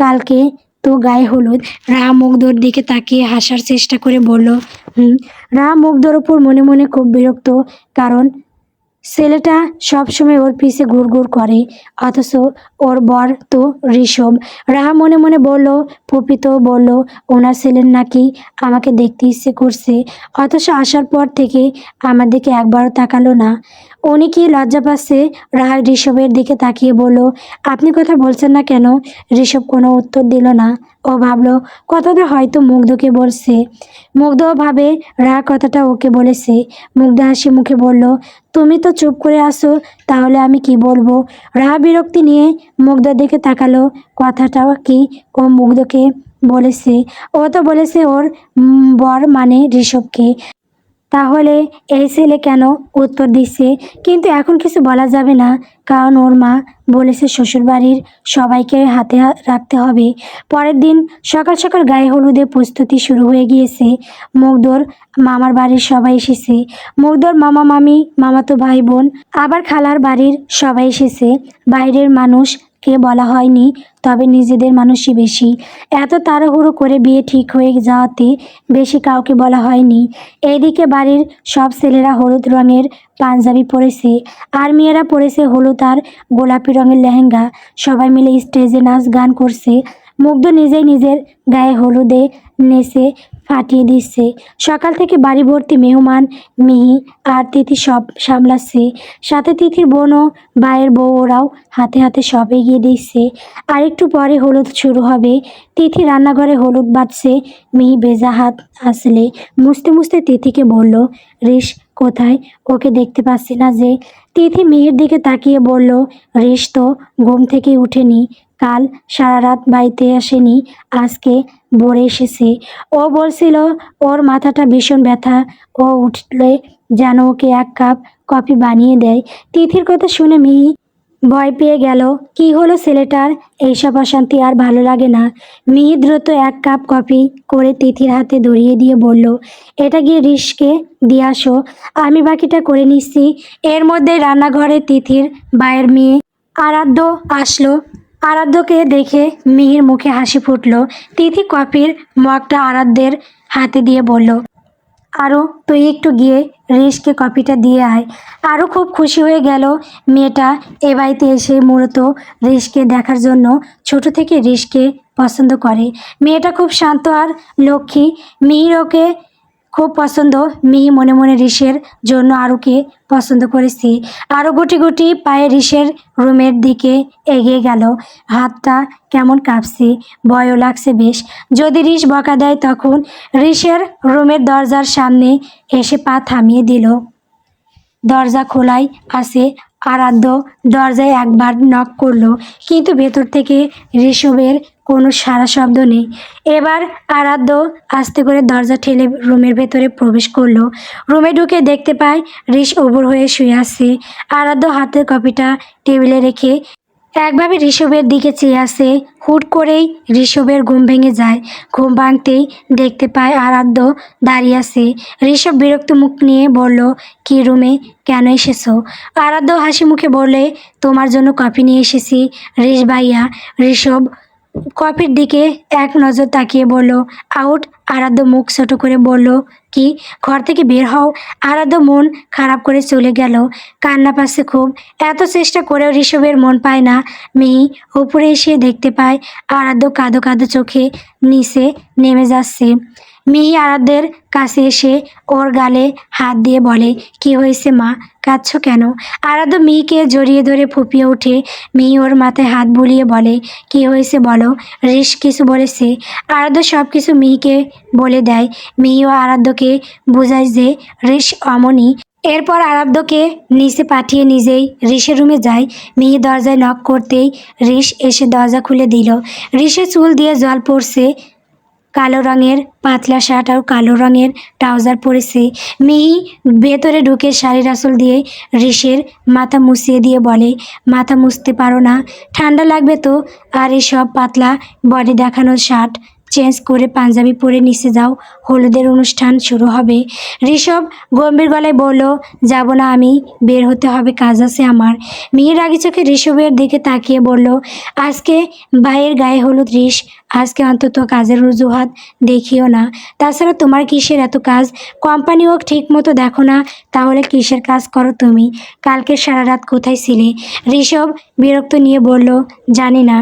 কালকে তো গায়ে হলুদ। রাহা মুগ্ধর দিকে তাকিয়ে হাসার চেষ্টা করে বলল, রাহা মুগ্ধর উপর মনে মনে খুব বিরক্ত, কারণ ছেলেটা সবসময় ওর পিছে ঘুরঘুর করে, অথচ ওর বর তো ঋষভ। রাহা মনে মনে বলল, ফুপি তো বলল ওনার ছেলের নাকি আমাকে দেখতে ইচ্ছে করছে, অথচ আসার পর থেকে আমার দিকে একবারও তাকালো না। উনি কি লজ্জা পাচ্ছে? রাহা ঋষভের দিকে তাকিয়ে বলল, আপনি কথা বলছেন না কেন? ঋষভ কোনো উত্তর দিল না। ও ভাবলো কথাটা হয়তো মুগ্ধকে বলছে। মুগ্ধও ভাবে রাহা কথাটা ওকে বলেছে। মুগ্ধ হাসি মুখে বলল, তুমি তো চুপ করে আসো, তাহলে আমি কি বলবো? রাহা বিরক্তি নিয়ে মুগ্ধর দিকে তাকালো। কথাটা কি ও মুগ্ধকে বলেছে? ও তো বলেছে ওর বর মানে ঋষভকে। তাহলে এই ছেলে কেন উত্তর দিচ্ছে? কিন্তু এখন কিছু বলা যাবে না, কারণ ওর মা বলেছে শ্বশুরবাড়ির সবাইকে হাতে রাখতে হবে। পরের দিন সকাল সকাল গায়ে হলুদে প্রস্তুতি শুরু হয়ে গিয়েছে। মুগ্ধর মামার বাড়ির সবাই এসেছে। মুগ্ধর মামা মামি, মামাতো ভাই বোন, আবার খালার বাড়ির সবাই এসেছে। বাইরের মানুষকে বলা হয়নি, তবে নিজেদের মানুষই বেশি। এত তাড়াহুড়ো করে বিয়ে ঠিক হয়ে যাওয়াতে বেশি কাউকে বলা হয়নি। এইদিকে বাড়ির সব ছেলেরা হলুদ রঙের পাঞ্জাবি পরেছে, আর মেয়েরা পরেছে হলুদ আর গোলাপি রঙের লেহেঙ্গা। সবাই মিলে স্টেজে নাচ গান করছে। মুগ্ধ নিজেই নিজের গায়ে হলুদে নেচে ফাটিয়ে দিচ্ছে। সকাল থেকে বাড়ি ভর্তি মেহমান, মিহি আর তিথি সব সামলাচ্ছে। সাথে তিথির বোন ও ভাইয়ের বউ, ওরাও হাতে হাতে সব এগিয়ে দিচ্ছে। আর একটু পরে হলুদ শুরু হবে। তিথি রান্নাঘরে হলুদ বাটছে। মিহি ভেজা হাত আসলে মুছতে মুছতে তিথিকে বলল, রিস কোথায়? ওকে দেখতে পাচ্ছি না যে। তিথি মিহির দিকে তাকিয়ে বলল, রিস তো ঘুম থেকে উঠেনি, কাল সারা রাত বাড়িতে আসেনি, আজকে ভোরে এসেছে। ও বলছিল ওর মাথাটা ভীষণ ব্যথা, ও উঠলে যেন ওকে এক কাপ কফি বানিয়ে দেয়। তিথির কথা শুনে মিহি ভয় পেয়ে গেল। কি হলো ছেলেটার? এইসব অশান্তি আর ভালো লাগে না। মিহি দ্রুত এক কাপ কফি করে তিথির হাতে ধরিয়ে দিয়ে বলল, এটা গিয়ে রিসকে দিয়ে আসো, আমি বাকিটা করে নিচ্ছি। এর মধ্যে রান্নাঘরে তিথির ভাইয়ের মেয়ে আরাধ্য আসলো। আরাধ্যকে দেখে মিহির মুখে হাসি ফুটলো। তিথি কফির মগটা আরাধ্যের হাতে দিয়ে বলল, আরও তুই একটু গিয়ে রিসকে কপিটা দিয়ে আয়। আরও খুব খুশি হয়ে গেল। মেয়েটা এ বাড়িতে এসে মূলত রিসকে দেখার জন্য। ছোট থেকে রিসকে পছন্দ করে। মেয়েটা খুব শান্ত আর লক্ষ্মী। মিহির ওকে খুব পছন্দ। মিহি মনে মনে রিসের জন্য আরুকে পছন্দ করেছি। আরও গুটি গুটি পায়ে রিসের রুমের দিকে এগিয়ে গেল। হাতটা কেমন কাঁপছে, ভয়ও লাগছে বেশ। যদি রিস বকা দেয় তখন। রিসের রুমের দরজার সামনে এসে পা থামিয়ে দিল। দরজা খোলাই আছে। আরাধ্য দরজায় একবার নক করলো, কিন্তু ভেতর থেকে ঋষভের কোনো সাড়া শব্দ নেই। এবার আরাধ্য আস্তে করে দরজা ঠেলে রুমের ভেতরে প্রবেশ করলো। রুমে ঢুকে দেখতে পায় ঋষ উবুর হয়ে শুয়ে আছে। আরাধ্য হাতের কপিটা টেবিলে রেখে একভাবে ঋষভের দিকে চেয়ে আছে। হুট করেই ঋষভের ঘুম ভেঙে যায়। ঘুম ভাঙতেই দেখতে পায় আরাধ্য দাঁড়িয়ে আছে। ঋষভ বিরক্ত মুখ নিয়ে বলল, কি রুমে কেন এসেছো? আরাধ্য হাসি মুখে বলে, তোমার জন্য কফি নিয়ে এসেছি ঋষ ভাইয়া। ঋষভ কফির দিকে এক নজর তাকিয়ে বলল, আউট। আরাধ্য মুখ ছোট করে বলল, কি? ঘর থেকে বের হও। আরাধ্য মন খারাপ করে চলে গেল। কান্না পাচ্ছে খুব। এত চেষ্টা করেও ঋষভের মন পায় না। মিহি উপরে এসে দেখতে পায় আরাধ্য কাঁদো কাঁদো চোখে নিচে নেমে যাচ্ছে। মিহি আরাধ্যের কাছে এসে ওর গালে হাত দিয়ে বলে, কি হয়েছে মা, কাঁদছো কেন? আরাধ্য মিহিকে জড়িয়ে ধরে ফুপিয়ে ওঠে। মিহি ওর মাথায় হাত বুলিয়ে বলে, কি হয়েছে বলো। ঋষ কিছু বলেছে? আরাধ্য সব কিছু মিহিকে বলে দেয়। মিহিও আরাধ্যকে বোঝায় যে ঋষ অমনি। এরপর আরাধ্যকে নিচে পাঠিয়ে নিজেই ঋষের রুমে যায়। মিহি দরজায় নক করতেই ঋষ এসে দরজা খুলে দিল। ঋষের চুল দিয়ে জল পড়ছে। কালো রঙের পাতলা শার্ট আর কালো রঙের ট্রাউজার পরেছে। মিহি ভেতরে ঢুকে শাড়ির আঁচল দিয়ে ঋষের মাথা মুছিয়ে দিয়ে বলে, মাথা মুছতে পারো না? ঠান্ডা লাগবে তো। আর এসব পাতলা বডি দেখানোর শার্ট চেঞ্জ করে পাঞ্জাবি পরে নিচে যাও, হলুদের অনুষ্ঠান শুরু হবে। ঋষভ গম্ভীর গলায় বলল, যাব না আমি, বের হতে হবে, কাজ আছে আমার। মিহির রাগী চোখে ঋষভের দিকে তাকিয়ে বলল, আজকে ভাইয়ের গায়ে হলুদ রিস, আজকে অন্তত কাজের অজুহাত দেখিও না। তাছাড়া তোমার কিসের এত কাজ? কোম্পানিও ঠিক মতো দেখো না, তাহলে কিসের কাজ করো তুমি? কালকে সারা রাত কোথায় ছিলে? ঋষভ বিরক্ত নিয়ে বলল, জানি না,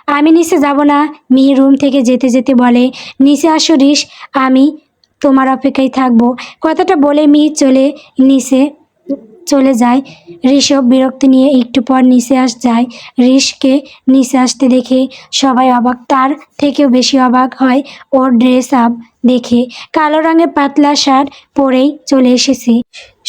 আমি নিচে যাব না। মিহি রুম থেকে যেতে যেতে বলে, নিচে আসো রিস, আমি তোমার অপেক্ষায় থাকবো। কথাটা বলে মিহি নিচে চলে যায়। ঋষভ বিরক্তি নিয়ে একটু পর নিচে যায়। রিসকে নিচে আসতে দেখে সবাই অবাক, তার থেকেও বেশি অবাক হয় ওর ড্রেস আপ দেখে। কালো রঙের পাতলা শার্ট পরেই চলে এসেছে।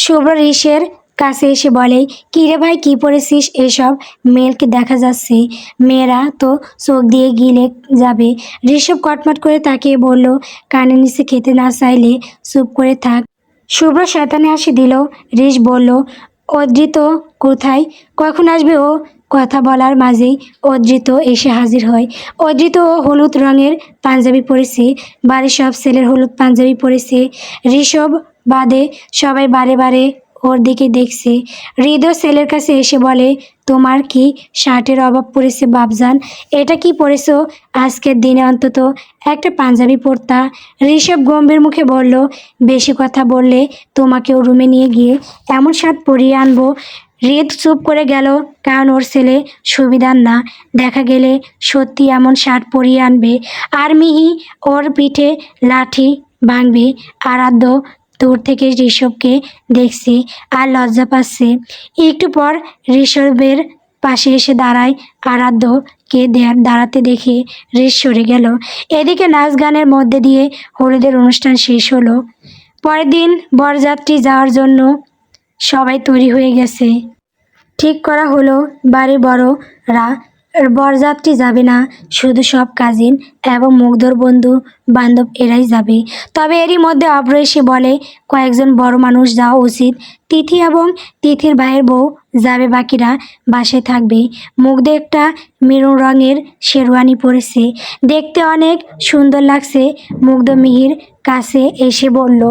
শুভ্র রিসের কাছে এসে বলে, কিরে ভাই, কি পরেছিস এসব? মেয়েকে দেখা যাচ্ছে, মেয়েরা তো চোখ দিয়ে গিলে যাবে। ঋষভ কটমট করে তাকিয়ে বলল, কানে নিচে খেতে না চাইলে চুপ করে থাক। শুভ্র শয়তানি হাসি দিল। রিস বলল, অদ্রিত কোথায়? কখন আসবে ও? কথা বলার মাঝেই অদ্রিত এসে হাজির হয়। অদ্রিত হলুদ রঙের পাঞ্জাবি পরেছে, বাড়ির সব ছেলের হলুদ পাঞ্জাবি পরেছে। ঋষভ বাদে সবাই বারে বারে ওর দিকে দেখছে। হৃদয় ছেলের কাছে এসে বলে, তোমার কি শার্টের অভাব পড়েছে বাপজান? এটা কি পরেছো? আজকের দিনে অন্তত একটা পাঞ্জাবি পরতা। ঋষভ গম্ভীর মুখে বলল, বেশি কথা বললে তোমাকেও রুমে নিয়ে গিয়ে এমন শার্ট পরিয়ে আনবো। হৃদ চুপ করে গেল, কারণ ওর ছেলে সুবিধার না, দেখা গেলে সত্যি এমন শার্ট পরিয়ে আনবে আর মিহি ওর পিঠে লাঠি ভাঙবে। আরাধ্য দূর থেকে ঋষভকে দেখছে আর লজ্জা পাচ্ছে। একটু পর ঋষভের পাশে এসে দাঁড়ায়। আরাধ্যকে দাঁড়াতে দেখে ঋষ সরে গেল। এদিকে নাচ গানের মধ্যে দিয়ে হলুদের অনুষ্ঠান শেষ হলো। পরের দিন বরযাত্রী যাওয়ার জন্য সবাই তৈরি হয়ে গেছে। ঠিক করা হলো বাড়ির বড়রা বরযাত্রী যাবে না, শুধু সব কাজিন এবং মুগ্ধর বন্ধু বান্ধব এরাই যাবে। তবে এরই মধ্যে অভ্র এসে বলে, কয়েকজন বড় মানুষ যাওয়া উচিত। তিথি এবং তিথির ভাইয়ের বউ যাবে, বাকিরা বাসায় থাকবে। মুগ্ধ একটা মেরুন রঙের শেরওয়ানি পরেছে, দেখতে অনেক সুন্দর লাগছে। মুগ্ধ মিহির কাছে এসে বলল,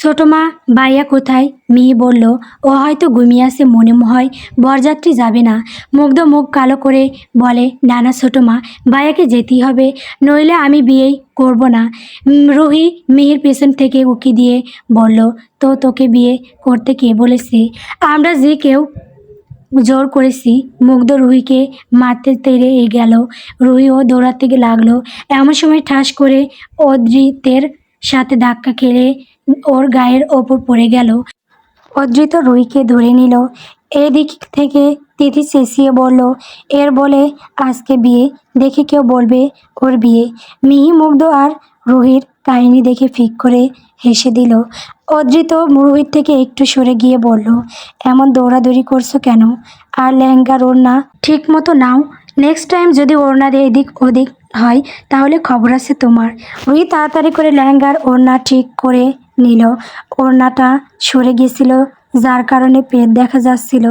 ছোট মা, ভাইয়া কোথায়? মিহি বলল, ও হয়তো ঘুমিয়ে আছে মনে হয়, বরযাত্রী যাবে না। মুগ্ধ মুখ কালো করে বলে, না না ছোট মা, ভাইয়াকে যেতেই হবে, নইলে আমি বিয়েই করব না। রুহি মিহির পেছন থেকে উকি দিয়ে বলল, তো তোকে বিয়ে করতে কে বলেছে? আমরা যে কেউ জোর করেছি। মুগ্ধ রুহিকে মারতে তেড়ে গেল। রুহিও দৌড়াতে লাগলো। এমন সময় ঠাস করে অদ্রিতের সাথে ধাক্কা খেলে ওর গায়ের ওপর পড়ে গেল। অদ্রিত রুহিকে ধরে নিল। এদিক থেকে তিথি চেঁচিয়ে বলল, এর বলে আজকে বিয়ে, দেখে কেউ বলবে ওর বিয়ে। মিহি মুগ্ধ আর রুহির কাহিনী দেখে ফিক করে হেসে দিল। অদ্রিত রুহির থেকে একটু সরে গিয়ে বলল, এমন দৌড়াদৌড়ি করছো কেন? আর লেহেঙ্গার ওড়না ঠিক মতো নাও, নেক্সট টাইম যদি ওড়নার এদিক ওদিক হয় তাহলে খবর আছে তোমার। রুহি তাড়াতাড়ি করে লেহেঙ্গার ওড়না ঠিক করে নিল। ওড়নাটা সরে গিয়েছিল, যার কারণে পেট দেখা যাচ্ছিল।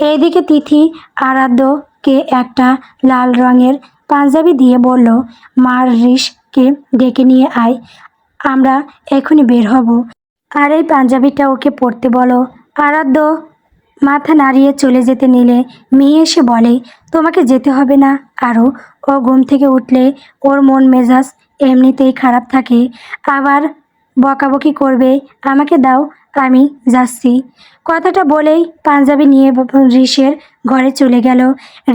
এইদিকে তিথি আরাধ্যকে একটা লাল রঙের পাঞ্জাবি দিয়ে বলল, মার রিসকে ডেকে নিয়ে আয়, আমরা এখনই বের হব। আর এই পাঞ্জাবিটা ওকে পরতে বলো। আরাধ্য মাথা নাড়িয়ে চলে যেতে নিলে মিহি এসে বলে, তোমাকে যেতে হবে না আরও। ও ঘুম থেকে উঠলে ওর মন মেজাজ এমনিতেই খারাপ থাকে, আবার বকাবকি করবে। আমাকে দাও, আমি যাচ্ছি। কথাটা বলেই পাঞ্জাবি নিয়ে রিসের ঘরে চলে গেল।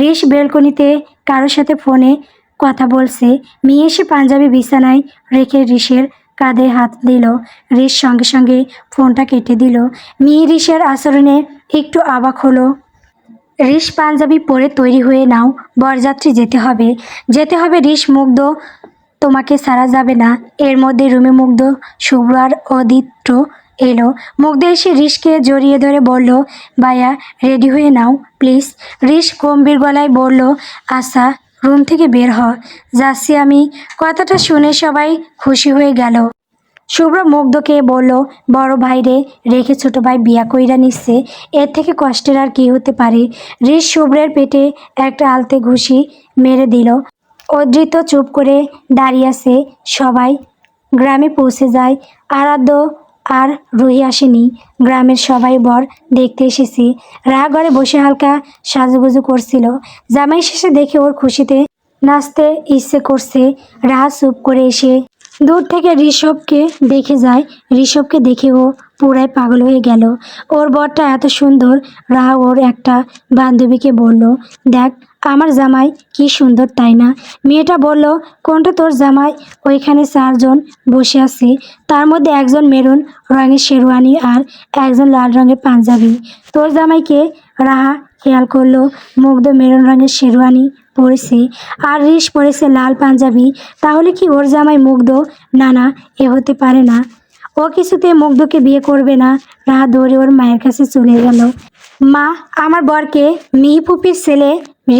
রিস বেলকনিতে কারোর সাথে ফোনে কথা বলছে। মিহি এসে পাঞ্জাবি বিছানায় রেখে রিসের কাঁধে হাত দিল। রিস সঙ্গে সঙ্গে ফোনটা কেটে দিল। মিহি রিসের আচরণে একটু অবাক হলো। রিস, পাঞ্জাবি পরে তৈরি হয়ে নাও, বরযাত্রী যেতে হবে, যেতে হবে। রিস, মুগ্ধ তোমাকে ছাড়া যাবে না। এর মধ্যে রুমে মুগ্ধ, শুভ্র আর অদিত্য এলো। মুগ্ধ এসে রিসকে জড়িয়ে ধরে বলল, ভাইয়া রেডি হয়ে নাও প্লিজ। রিস গম্ভীর গলায় বলল, আচ্ছা, রুম থেকে বের হ, যাচ্ছি আমি। কথাটা শুনে সবাই খুশি হয়ে গেল। শুভ্র মুগ্ধকে বলল, বড় ভাইরে রেখে ছোট ভাই বিয়া কইরা নিচ্ছে, এর থেকে কষ্টের আর কি হতে পারে। রিস শুভ্রের পেটে একটা আলতে ঘুষি মেরে দিল। অদ্রিত চুপ করে দাঁড়িয়ে আছে। সবাই গ্রামে পৌঁছে যায়। আরাধ্য আর রুহি আসেনি। গ্রামের সবাই বর দেখতে এসেছে। রাহা ঘরে বসে হালকা সাজুগুজু করছিল। জামাই শেষে দেখে ওর খুশিতে নাচতে ইচ্ছে করছে। রাহা চুপ করে এসে দূর থেকে ঋষভকে দেখে যায়। ঋষভকে দেখে ও পুরাই পাগল হয়ে গেল। ওর বরটা এত সুন্দর। রাহা ওর একটা বান্ধবীকে বলল, দেখ আমার জামাই কি সুন্দর, তাই না? মেয়েটা বলল, কোনটা তোর জামাই? ওইখানে 4 জন বসে আছে, তার মধ্যে একজন মেরুন রঙের শেরওয়ানি আর একজন লাল রঙের পাঞ্জাবি। তোর জামাইকে? রাহা খেয়াল করলো মুগ্ধ মেরুন রঙের শেরওয়ানি পরেছে আর রিশ পরেছে লাল পাঞ্জাবি। তাহলে কি ওর জামাই মুগ্ধ? না না, এ হতে পারে না। ও কিছুতে মুগ্ধকে বিয়ে করবে না। রাহা দৌড়ে ওর মায়ের কাছে চলে গেল। মা, আমার বরকে মিহি ফুপির ছেলে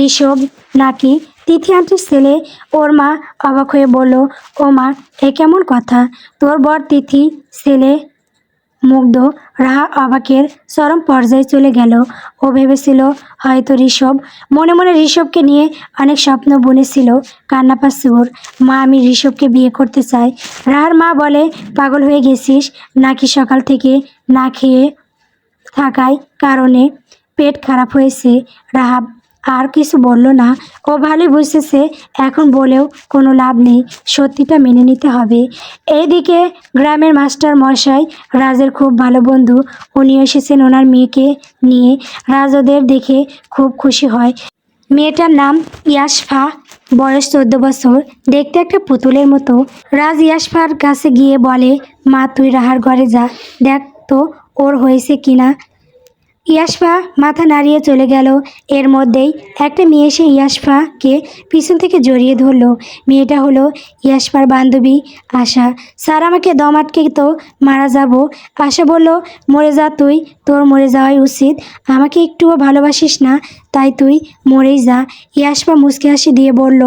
ঋষভ নাকি তিথি আন্টির ছেলে? ওর মা অবাক হয়ে বলল, ও মা, এ কেমন কথা? তোর বর তিথি, ছেলে মুগ্ধ। রাহা অবাকের চরম পর্যায়ে চলে গেল। ও ভেবেছিল হয়তো ঋষভ। মনে মনে ঋষভকে নিয়ে অনেক স্বপ্ন বুনেছিল। কান্না পাচ্ছে ওর। মা, আমি ঋষভকে বিয়ে করতে চাই। রাহার মা বলে, পাগল হয়ে গেছিস নাকি? সকাল থেকে না খেয়ে থাকায় কারণে পেট খারাপ হয়েছে। রাহাব আর কিছু বলল না। ও ভালোই বুঝতেছে এখন বলেও কোনো লাভ নেই, সত্যিটা মেনে নিতে হবে। এইদিকে গ্রামের মাস্টার মশাই রাজের খুব ভালো বন্ধু। উনি এসেছেন ওনার মেয়েকে নিয়ে। রাজ ওদের দেখে খুব খুশি হয়। মেয়েটার নাম ইয়াশফা, বয়স 14 বছর, দেখতে একটা পুতুলের মতো। রাজ ইয়াশফার কাছে গিয়ে বলে, মা তুই রাহার ঘরে যা, দেখ তো ওর হয়েছে কিনা। ইয়াশফা মাথা নাড়িয়ে চলে গেল। এর মধ্যেই একটা মেয়ে এসে ইয়াশফাকে পিছন থেকে জড়িয়ে ধরল। মেয়েটা হলো ইয়াশফার বান্ধবী আশা। স্যার, আমাকে দম আটকে তো মারা যাব। আশা বলল, মরে যা তুই, তোর মরে যাওয়াই উচিত। আমাকে একটুও ভালোবাসিস না, তাই তুই মরেই যা। ইয়াশফা মুচকি হাসি দিয়ে বলল,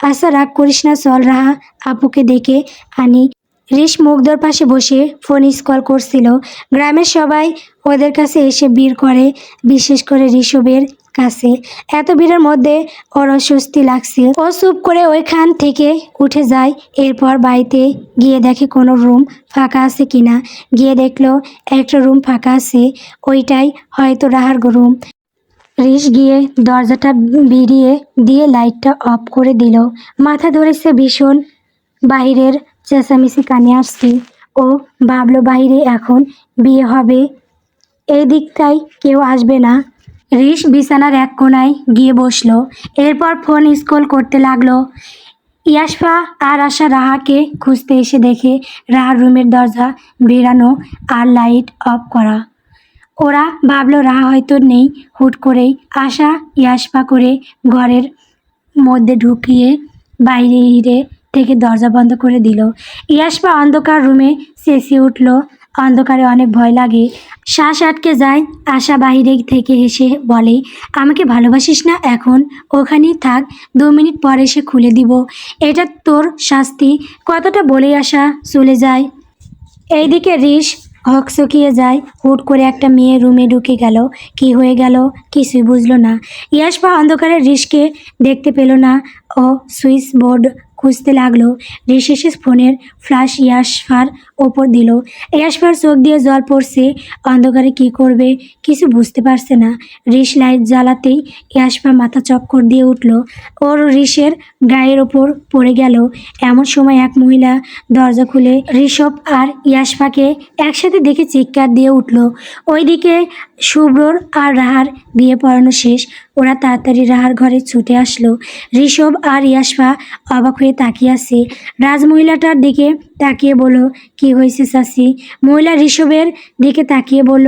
আচ্ছা রাগ করিস না, চল রাহা আপুকে ডেকে আনি। রিশ মুগ্ধর পাশে বসে ফোন স্কল করছিল। গ্রামের সবাই ওদের কাছে এসে ভিড় করে, বিশেষ করে ঋষভের কাছে। এত ভিড়ের মধ্যে ওর অস্বস্তি লাগছে। ও চুপ করে ওইখান থেকে উঠে যায়। এরপর বাড়িতে গিয়ে দেখে কোনো রুম ফাঁকা আছে কিনা। গিয়ে দেখলো একটা রুম ফাঁকা আছে। ওইটাই হয়তো রাহার রুম। রিশ গিয়ে দরজাটা ভিড়িয়ে দিয়ে লাইটটা অফ করে দিল। মাথা ধরেছে ভীষণ। বাহিরের চেঁচামেচি কানে আসছে। ও ভাবলো বাইরে এখন বিয়ে হবে, এই দিকটায় কেউ আসবে না। রিশ বিছানার এক কোণায় গিয়ে বসলো। এরপর ফোন স্ক্রল করতে লাগলো। ইয়াশফা আর আশা রাহাকে খুঁজতে এসে দেখে রাহার রুমের দরজা বেরানো আর লাইট অফ করা। ওরা ভাবলো রাহা হয়তো নেই। হুট করেই আশা ইয়াশফা করে ঘরের মধ্যে ঢুকিয়ে বাইরে থেকে দরজা বন্ধ করে দিল। ইয়াশফা অন্ধকার রুমে চেঁচিয়ে উঠল। অন্ধকারে অনেক ভয় লাগে, শ্বাস আটকে যায়। আশা বাইরে থেকে হেসে বলে, আমাকে ভালোবাসিস না? এখন ওখানেই থাক, 2 মিনিট পর এসে খুলে দিব। এটা তোর শাস্তি। কতটা বলেই আশা চলে যায়। এইদিকে রিশ হকচকিয়ে যায়। হুট করে একটা মেয়ে রুমে ঢুকে গেল। কি হয়ে গেল কিছুই বুঝলো না। ইয়াশফা অন্ধকারে রিশকে দেখতে পেল না। ও সুইচ বোর্ড খুঁজতে লাগলো। রিশ এসে ফোনের ফ্ল্যাশ ইয়াশফার ওপর দিল। ইয়াশফার চোখ দিয়ে জল পড়ছে। অন্ধকারে কি করবে কিছু বুঝতে পারছে না। রিশ লাইট জ্বালাতেই ইয়াশফা মাথা চক্কর দিয়ে উঠল। ওর রিশের গায়ের ওপর পড়ে গেল। এমন সময় এক মহিলা দরজা খুলে ঋষভ আর ইয়াশফাকে একসাথে দেখে চিৎকার দিয়ে উঠল। ওইদিকে শুভ্রর আর রাহার বিয়ে পড়ানো শেষ। ওরা তাড়াতাড়ি রাহার ঘরে ছুটে আসলো। ঋষভ আর ইয়াশফা অবাক হয়ে তাকিয়ে আছে। রাজমহিলাটার দিকে তাকিয়ে বলল, কি হয়েছে চাচি? মহিলা ঋষভের দিকে তাকিয়ে বলল,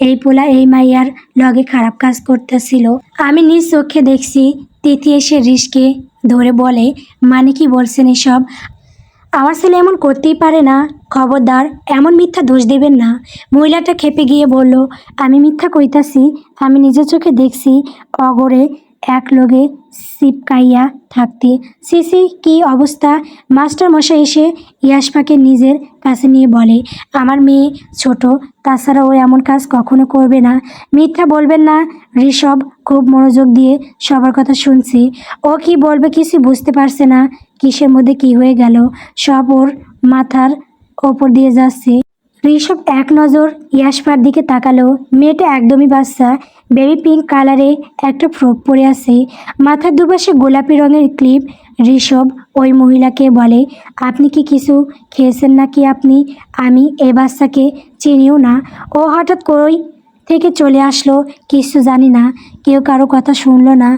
এই পোলা এই মাইয়ার লগে খারাপ কাজ করতেছিল, আমি নিজ চোখে দেখছি। তিথি এসে রিশকে ধরে বলে, মানে কি বলছেন এসব? আমার ছেলে এমন করতেই পারে না। খবরদার এমন মিথ্যা দোষ দেবেন না। মহিলাটা খেপে গিয়ে বলল, আমি মিথ্যা কইতাছি? আমি নিজের চোখে দেখছি অগরে এক লগে চিপকাইয়া থাকতে। সিসি কি অবস্থা! মাস্টার মশাই এসে ইয়াশফাকে নিজের কাছে নিয়ে বলে, আমার মেয়ে ছোট, তাছাড়া ও এমন কাজ কখনো করবে না। মিথ্যা বলবেন না। ঋষভ খুব মনোযোগ দিয়ে সবার কথা শুনছে। ও কি বলবে কিছু বুঝতে পারছে না। কিসের মধ্যে কি হয়ে গেল, সব ওর মাথার ওপর দিয়ে যাচ্ছে। ঋষভ এক নজর ইয়াশফার দিকে তাকালো। মেয়েটা একদমই বাচ্চা, বেবি পিঙ্ক কালারে একটা ফ্রক পরে আছে, মাথার দুপাশে গোলাপি রঙের ক্লিপ। ঋষভ ওই মহিলাকে বলে, আপনি কি কিছু খেয়েছেন নাকি আপনি? আমি এই বাচ্চাকে চিনিও না। ও হঠাৎ কই থেকে চলে আসলো কিছু জানি না। কেউ কারো কথা শুনলো না।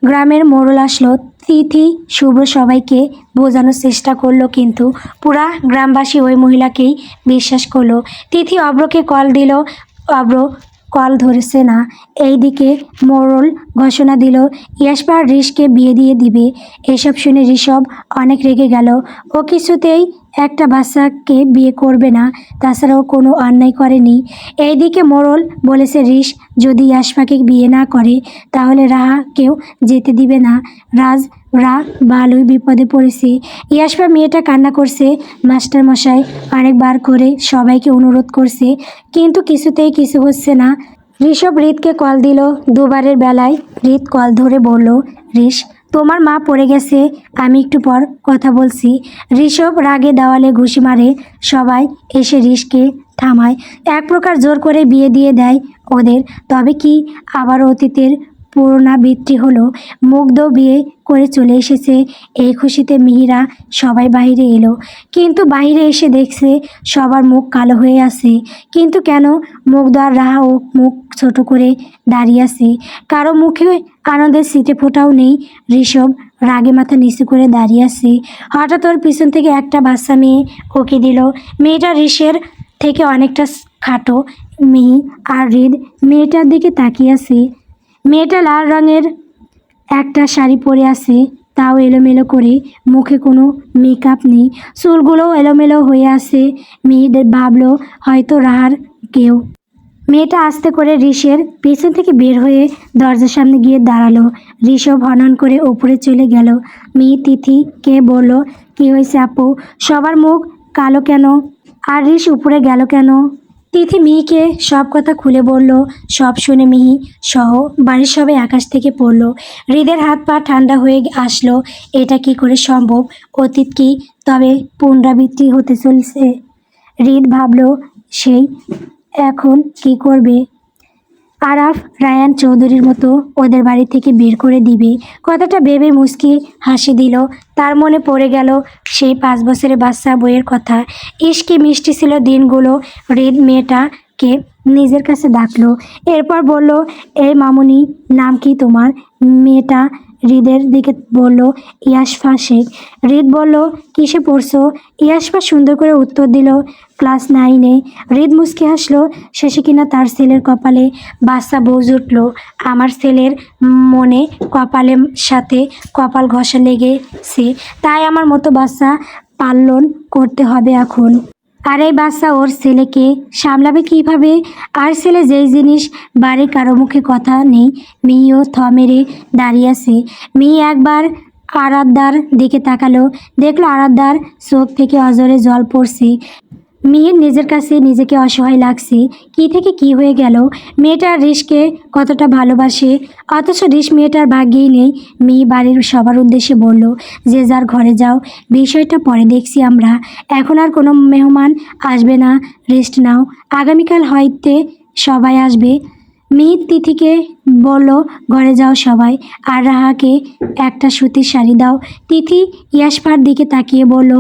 গ্রামের মোড়ল আসলো। তিথি শুভ্র সবাইকে বোঝানোর চেষ্টা করলো, কিন্তু পুরা গ্রামবাসী ওই মহিলাকেই বিশ্বাস করলো। তিথি অব্রকে কল দিল, অব্র কল ধরেছে না। এইদিকে মোড়ল ঘোষণা দিল ইয়াশফা আর ঋষকে বিয়ে দিয়ে দিবে। এসব শুনে ঋষভ অনেক রেগে গেল। ও কিছুতেই একটা বাচ্চাকে বিয়ে করবে না, তাছাড়াও কোনো অন্যায় করেনি। এইদিকে মোড়ল বলেছে ঋষ যদি ইয়াশফাকে বিয়ে না করে তাহলে রাহাকেও যেতে দিবে না। রা ভালোই বিপদে পড়েছে। ইয়াশফা মেয়েটা কান্না করছে। মাস্টার মশাই অনেকবার করে সবাইকে অনুরোধ করছে, কিন্তু কিছুতেই কিছু হচ্ছে না। ঋষভ হৃদকে কল দিল। দুবারের বেলায় হৃদ কল ধরে বলল, ঋষ তোমার মা পড়ে গেছে, আমি একটু পর কথা বলছি। ঋষভ রাগে দেওয়ালে ঘুষি মারে। সবাই এসে ঋষকে থামায়, এক প্রকার জোর করে বিয়ে দিয়ে দেয় ওদের। তবে কি আবার অতীতের পুনরাবৃত্তি হলো। মুগ্ধ বিয়ে করে চলে এসেছে। এই খুশিতে মিহিরা সবাই বাইরে এলো, কিন্তু বাইরে এসে দেখছে সবার মুখ কালো হয়ে আছে। কিন্তু কেন? মুগ্ধ আর রাহা ও মুখ ছোট করে দাঁড়িয়ে আছে, কারো মুখে আনন্দের সিটে ফোটাও নেই। ঋষভ রাগে মাথা নিচু করে দাঁড়িয়ে আছে। হঠাৎ ওর পিছন থেকে একটা বাচ্চা মেয়ে ওকে দিল। মেয়েটা ঋষের থেকে অনেকটা খাটো। মিহি আর হৃদ মেয়েটার দিকে তাকিয়ে আছে। মেয়েটা লাল রঙের একটা শাড়ি পরে আছে, তাও এলোমেলো করে, মুখে কোনো মেকআপ নেই, চুলগুলোও এলোমেলো হয়ে আছে। মেয়েদের ভাবলো হয়তো রাহার কেউ। মেয়েটা আস্তে করে ঋষের পেছন থেকে বের হয়ে দরজার সামনে গিয়ে দাঁড়ালো। ঋষভ হনন করে ওপরে চলে গেল। মেয়ে তিথিকে বলল, কি হয়েছে আপু, সবার মুখ কালো কেন, আর ঋষ উপরে গেল কেন? তিথি মিহিকে সব কথা খুলে বলল। সব শুনে মিহি সহ বাড়ির সবাই আকাশ থেকে পড়ল। হৃদের হাত পা ঠান্ডা হয়ে আসলো। এটা কি করে সম্ভব? অতীত কি তবে পুনরাবৃত্তি হতে চলছে? হৃদ ভাবল সেই এখন কি করবে। আরাফ রায়ান চৌধুরীর মতো ওদের বাড়ি থেকে বের করে দিবে, কথাটা ভেবে মুচকি হাসি দিল। তার মনে পড়ে গেল সেই 5 বছরের বাচ্চা বইয়ের কথা। ইশকি মিষ্টি ছিল দিনগুলো। হৃদ মেয়েটাকে নিজের কাছে ডাকলো। এরপর বলল, এই মামুনি, নাম কি তোমার? মেয়েটা হৃদের দিকে বলল, ইয়াশফা শেখ। হৃদ বলল, কিসে পড়ছো? ইয়াশফা সুন্দর করে উত্তর দিল, ক্লাস 9-এ। হৃদ মুচকি হাসলো। শেষে কিনা তার ছেলের কপালে বাচ্চা বউ জুটল। আমার ছেলের মনে কপালের সাথে কপাল ঘষা লেগেছে, তাই আমার মতো বাচ্চা পালন করতে হবে এখন। আর এই বাচ্চা ওর ছেলেকে সামলাবে কিভাবে? আর ছেলে যেই জিনিস বাড়ির কারো মুখে কথা নেই। মিহিও থ মেরে দাঁড়িয়ে আছে। মিহি একবার আরাধ্যার দিকে তাকালো, দেখলো আরাধ্যার চোখ থেকে অজরে জল পড়ছে। মিহির নিজের কাছে নিজেকে অসহায় লাগছে। কি থেকে কি হয়ে গেল? মেয়েটার ঋষকে কতটা ভালোবাসে, অথচ ঋষ মেয়েটার ভাগ্যেই নেই। মিহি বাড়ির সবার উদ্দেশ্যে বলল, যে যার ঘরে যাও, বিষয়টা পরে দেখছি আমরা। এখন আর কোনো মেহমান আসবে না, রেস্ট নাও, আগামীকাল হয়তো সবাই আসবে। মিহি তিথিকে বলল, ঘরে যাও সবাই, আর রাহাকে একটা সুতির শাড়ি দাও। তিথি ইয়াশফার দিকে তাকিয়ে বলল,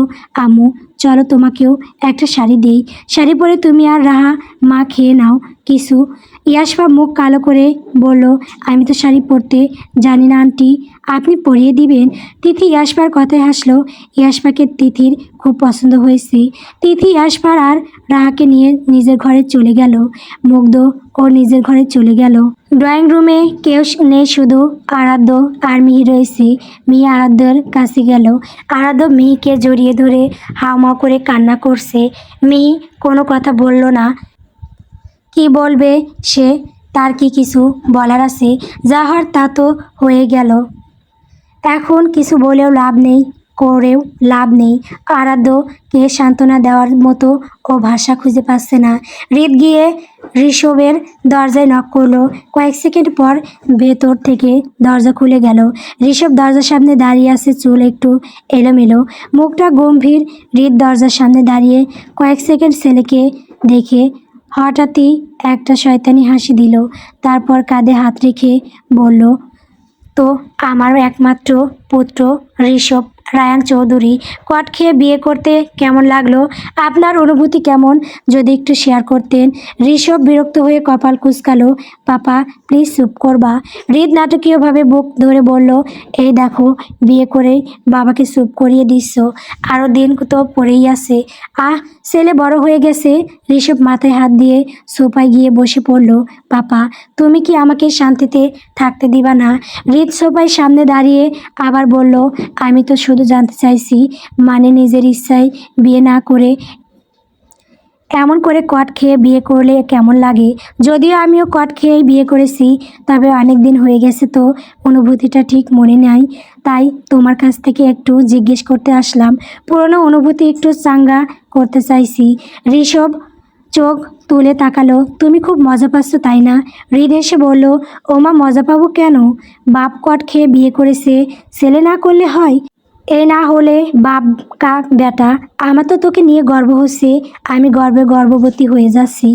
আম্মু চলো তোমাকেও একটা শাড়ি দেই, শাড়ি পরে তুমি আর রাহা মা খেয়ে নাও কিছু। ইয়াশফা মুখ কালো করে বলল, আমি তো শাড়ি পরতে জানি না আন্টি, আপনি পরিয়ে দিবেন। তিথি ইয়াশফার কথায় হাসলো। ইয়াশফাকে তিথির খুব পছন্দ হয়েছে। তিথি ইয়াশফার আর রাহাকে নিয়ে নিজের ঘরে চলে গেল। মুগ্ধ ও নিজের ঘরে চলে গেল। ড্রয়িং রুমে কেউ নেই, শুধু আরাধ্য আর মিহি রয়েছে। মিহি আরাধ্যর কাছে গেল। আরাধ্য মিহিকে জড়িয়ে ধরে হাওমাও করে কান্না করছে। মিহি কোনো কথা বলল না। কি বলবে সে? তার কি কিছু বলার আছে? যা হওয়ার তা তো হয়ে গেল, এখন কিছু বলেও লাভ নেই, করেও লাভ নেই। আরাধ্যকে সান্ত্বনা দেওয়ার মতো ও ভাষা খুঁজে পাচ্ছে না। হৃদ গিয়ে ঋষভের দরজায় নক করলো। কয়েক সেকেন্ড পর ভেতর থেকে দরজা খুলে গেল। ঋষভ দরজার সামনে দাঁড়িয়ে আছে, চুল একটু এলোমেলো, মুখটা গম্ভীর। হৃদ দরজার সামনে দাঁড়িয়ে কয়েক সেকেন্ড ছেলেকে দেখে হঠাৎই একটা শয়তানি হাসি দিল। তারপর কাঁধে হাত রেখে বলল, তো আমারও একমাত্র পুত্র ঋষভ রায়ান চৌধুরী, কট খেয়ে বিয়ে করতে কেমন লাগলো? আপনার অনুভূতি কেমন যদি একটু শেয়ার করতেন। ঋষভ বিরক্ত হয়ে কপাল কুঁচকালো। পাপা প্লিজ চুপ করবা। হৃদ নাটকীয়ভাবে বুক ধরে বলল, এই দেখো, বিয়ে করেই বাবাকে চুপ করিয়ে দিচ্ছ, আরও দিন তো পড়েই আছে। ছেলে বড় হয়ে গেছে। ঋষভ মাথায় হাত দিয়ে সোফায় গিয়ে বসে পড়ল। পাপা তুমি কি আমাকে শান্তিতে থাকতে দিবা না? হৃদ সোফায় সামনে দাঁড়িয়ে আবার বলল, আমি তো শুধু জানতে চাইছি, মানে নিজের ইচ্ছায় বিয়ে না করে এমন করে কট খেয়ে বিয়ে করলে কেমন লাগে? যদিও আমিও কট খেয়েই বিয়ে করেছি, তবে অনেক দিন হয়ে গেছে তো অনুভূতিটা ঠিক মনে নাই, তাই তোমার কাছ থেকে একটু জিজ্ঞেস করতে আসলাম। পুরনো অনুভূতি একটু চাঙ্গা করতে চাইছি। ঋষভ চোখ তুলে তাকালো। তুমি খুব মজা পাচ্ছ তাই না? হৃদ এসে বলল, ওমা মজা পাবো কেন? বাপ কট খেয়ে বিয়ে করেছে, ছেলে না করলে হয়? এ না হলে বাপ কাক বেটা, আমার তো তোকে নিয়ে গর্ব হচ্ছে, আমি গর্বে গর্ভবতী হয়ে যাচ্ছি।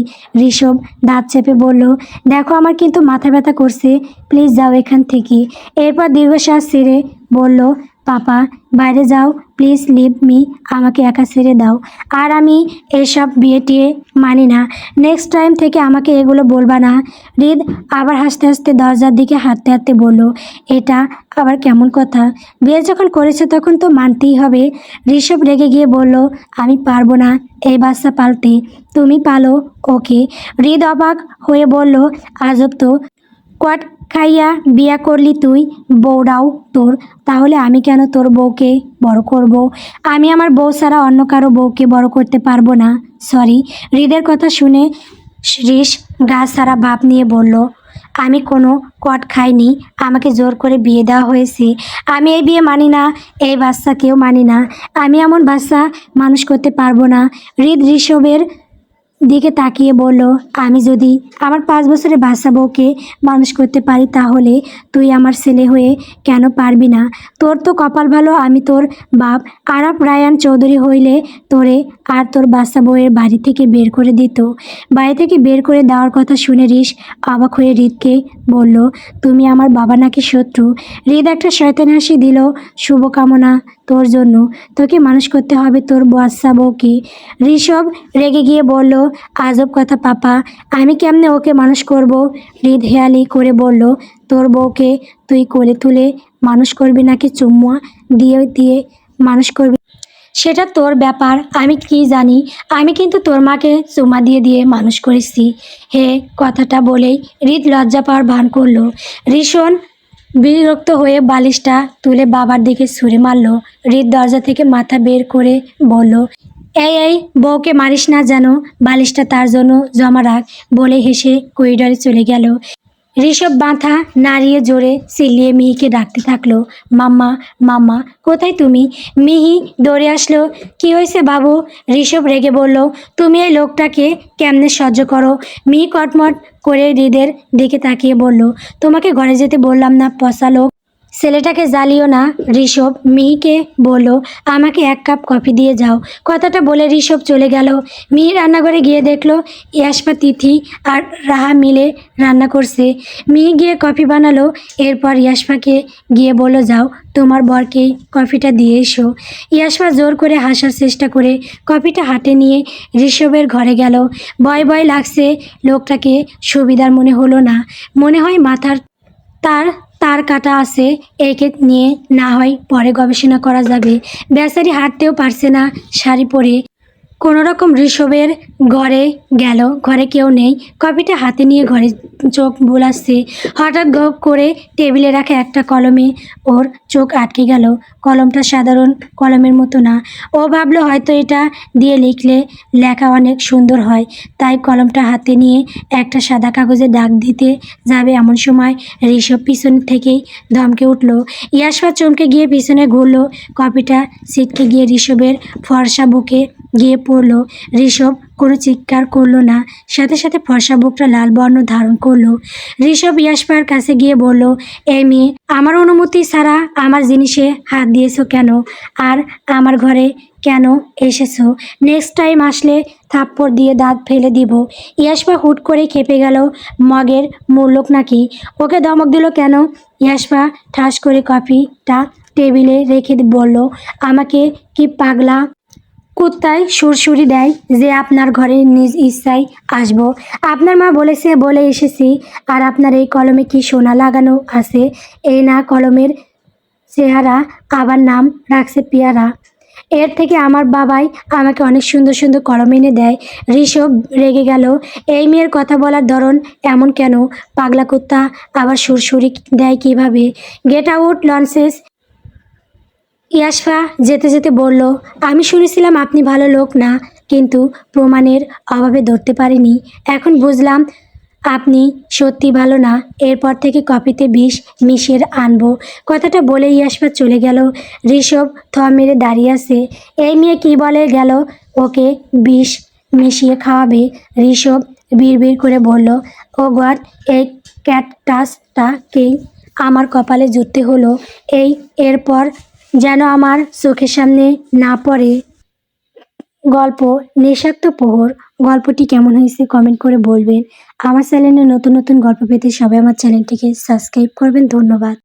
ঋষভ দাঁত চেপে বলল, দেখো আমার কিন্তু মাথা ব্যথা করছে, প্লিজ যাও এখান থেকে। এরপর দীর্ঘশ্বাস ছেড়ে বলল, পাপা বাইরে যাও, প্লিজ লিভ মি, আমাকে একা ছেড়ে দাও। আর আমি এসব বিয়ে টিয়ে মানি না, নেক্সট টাইম থেকে আমাকে এগুলো বলবা না। হৃদ আবার হাসতে হাসতে দরজার দিকে হাঁটতে হাঁটতে বলল, এটা আবার কেমন কথা? বিয়ে যখন করেছে তখন তো মানতেই হবে। ঋষভ রেগে গিয়ে বলল, আমি পারবো না এই বাচ্চা পালতে, তুমি পালো ওকে। হৃদ অবাক হয়ে বলল, আজব তো, কট খাইয়া বিয়া করলি তুই, বউরাও তোর, তাহলে আমি কেন তোর বউকে বড় করব? আমি আমার বউ ছাড়া অন্য কারো বউকে বড় করতে পারবো না, সরি। হৃদের কথা শুনে ঋষ গা ছাড়া ভাব নিয়ে বলল, আমি কোনো কট খাইনি, আমাকে জোর করে বিয়ে দেওয়া হয়েছে। আমি এই বিয়ে মানি না, এই বাচ্চাকেও মানি না, আমি এমন বাচ্চা মানুষ করতে পারবো না। হৃদ ঋষভের দিকে তাকিয়ে বলল, আমি যদি আমার 5 বছরের বাচ্চা বউকে মানুষ করতে পারি, তাহলে তুই আমার ছেলে হয়ে কেন পারবি না? তোর তো কপাল ভালো, আমি তোর বাপ আরাফ রায়ান চৌধুরী হইলে তোরে আর তোর বাচ্চা বউয়ের বাড়ি থেকে বের করে দিত। বাড়ি থেকে বের করে দেওয়ার কথা শুনে ঋষ অবাক হয়ে হৃদকে বলল, তুমি আমার বাবা নাকি শত্রু? হৃদ একটা শয়তান হাসি দিল, শুভকামনা তোর জন্য, তোকে মানুষ করতে হবে তোর বাচ্চা বউকে। ঋষভ রেগে গিয়ে বলল, আজব কথা পাপা, আমি কেমনে ওকে মানুষ করব? হৃদ হেয়ালি করে বলল, তোর বউকে তুই কোলে তুলে মানুষ করবি নাকি চুম্মা দিয়ে দিয়ে মানুষ করবি, সেটা তোর ব্যাপার, আমি কি জানি। আমি কিন্তু তোর মাকে চুমা দিয়ে দিয়ে মানুষ করেছি। হে কথাটা বলেই হৃদ লজ্জা পাওয়ার ভান করলো। ঋষণ বিরক্ত হয়ে বালিশটা তুলে বাবার দিকে ছুঁড়ে মারল। হৃদ দরজা থেকে মাথা বের করে বলল, এই বউকে মারিস না যেন, বালিশটা তার জন্য জমা রাখ, বলে হেসে করিডরে চলে গেল। ঋষভ মাথা নাড়িয়ে জোরে চিল্লিয়ে মিহিকে ডাকতে থাকলো, মাম্মা মাম্মা কোথায় তুমি? মিহি দৌড়ে আসলো। কি হয়েছে বাবু? ঋষভ রেগে বলল, তুমি এই লোকটাকে কেমনে সহ্য করো? মিহি কটমট করে হৃদের দিকে তাকিয়ে বলল, তোমাকে ঘরে যেতে বললাম না, পচা লোক, ছেলেটাকে জ্বালিও না। ঋষভ মিহিকে বলল, আমাকে 1 কাপ কফি দিয়ে যাও। কথাটা বলে ঋষভ চলে গেল। মিহি রান্নাঘরে গিয়ে দেখলো ইয়াসপা, তিথি আর রাহা মিলে রান্না করছে। মিহি গিয়ে কফি বানালো। এরপর ইয়াসপাকে গিয়ে বলল, যাও তোমার বরকে কফিটা দিয়ে এসো। ইয়াসপা জোর করে হাসার চেষ্টা করে কফিটা হাতে নিয়ে ঋষভের ঘরে গেল। ভয় ভয় লাগছে, লোকটাকে সুবিধার মনে হলো না, মনে হয় মাথার তার তার কাটা আছে, একে নিয়ে না হয় পরে গবেষণা করা যাবে। বেচারি হাঁটতেও পারছে না শাড়ি পরে, কোনো রকম ঋষভের ঘরে গেল। ঘরে কেউ নেই। কপিটা হাতে নিয়ে ঘরে চোখ বুলাচ্ছে। হঠাৎ গপ করে টেবিলে রাখা একটা কলমে ওর চোখ আটকে গেল। কলমটা সাধারণ কলমের মতো না। ও ভাবলো হয়তো এটা দিয়ে লিখলে লেখা অনেক সুন্দর হয়। তাই কলমটা হাতে নিয়ে একটা সাদা কাগজে দাগ দিতে যাবে এমন সময় ঋষভ পিছন থেকেই ধমকে উঠল। ইয়াশপা চমকে গিয়ে পিছনে ঘুরল। কপিটা ছিটকে গিয়ে ঋষভের ফর্সা বুকে গিয়ে পড়লো। ঋষভ কোনো চিৎকার করলো না, সাথে সাথে ফর্সা বুকটা লাল বর্ণ ধারণ করলো। ঋষভ ইয়াশপার কাছে গিয়ে বলল, এই মেয়ে, আমার অনুমতি ছাড়া আমার জিনিসে হাত দিয়েছো কেন? আর আমার ঘরে কেন এসেছো? নেক্সট টাইম আসলে থাপ্পড় দিয়ে দাঁত ফেলে দিব। ইয়াশপা হুট করে খেপে গেল। মগের মূল্যক নাকি? ওকে ধমক দিল কেন? ইয়াশপা ঠাস করে কফিটা টেবিলে রেখে বলল, আমাকে কি পাগলা কুত্তায় সুরসুরি দেয় যে আপনার ঘরে নিজ ইচ্ছায় আসবো? আপনার মা বলেছে বলে এসেছি। আর আপনার এই কলমে কি সোনা লাগানো আছে? এই না কলমের চেহারা, আবার নাম রাখছে পেয়ারা। এর থেকে আমার বাবাই আমাকে অনেক সুন্দর সুন্দর কলম এনে দেয়। ঋষভ রেগে গেল। এই মেয়ের কথা বলার ধরন এমন কেন? পাগলা কুত্তা আবার সুরসুরি দেয় কিভাবে? Get out লন্সেস। ইয়াশপা যেতে যেতে বলল, আমি শুনেছিলাম আপনি ভালো লোক না, কিন্তু প্রমাণের অভাবে ধরতে পারিনি। এখন বুঝলাম আপনি সত্যি ভালো না। এরপর থেকে কফিতে বিষ মিশিয়ে আনবো। কথাটা বলে ইয়াশপা চলে গেল। ঋষভ থম মেরে দাঁড়িয়ে আছে। এই মেয়ে কি বলে গেল ওকে বিষ মিশিয়ে খাওয়াবে? ঋষভ বিড়বিড় করে বলল, ও গড, এই ক্যাকটাসটাকেই আমার কপালে জুটতে হলো। এরপর যেন আমার চোখের সামনে না পড়ে। গল্প নেশাক্ত প্রহর। গল্পটি কেমন হয়েছে কমেন্ট করে বলবেন। আমার চ্যানেলে নতুন নতুন গল্প পেতে সবাই আমার চ্যানেলটিকে সাবস্ক্রাইব করবেন। ধন্যবাদ।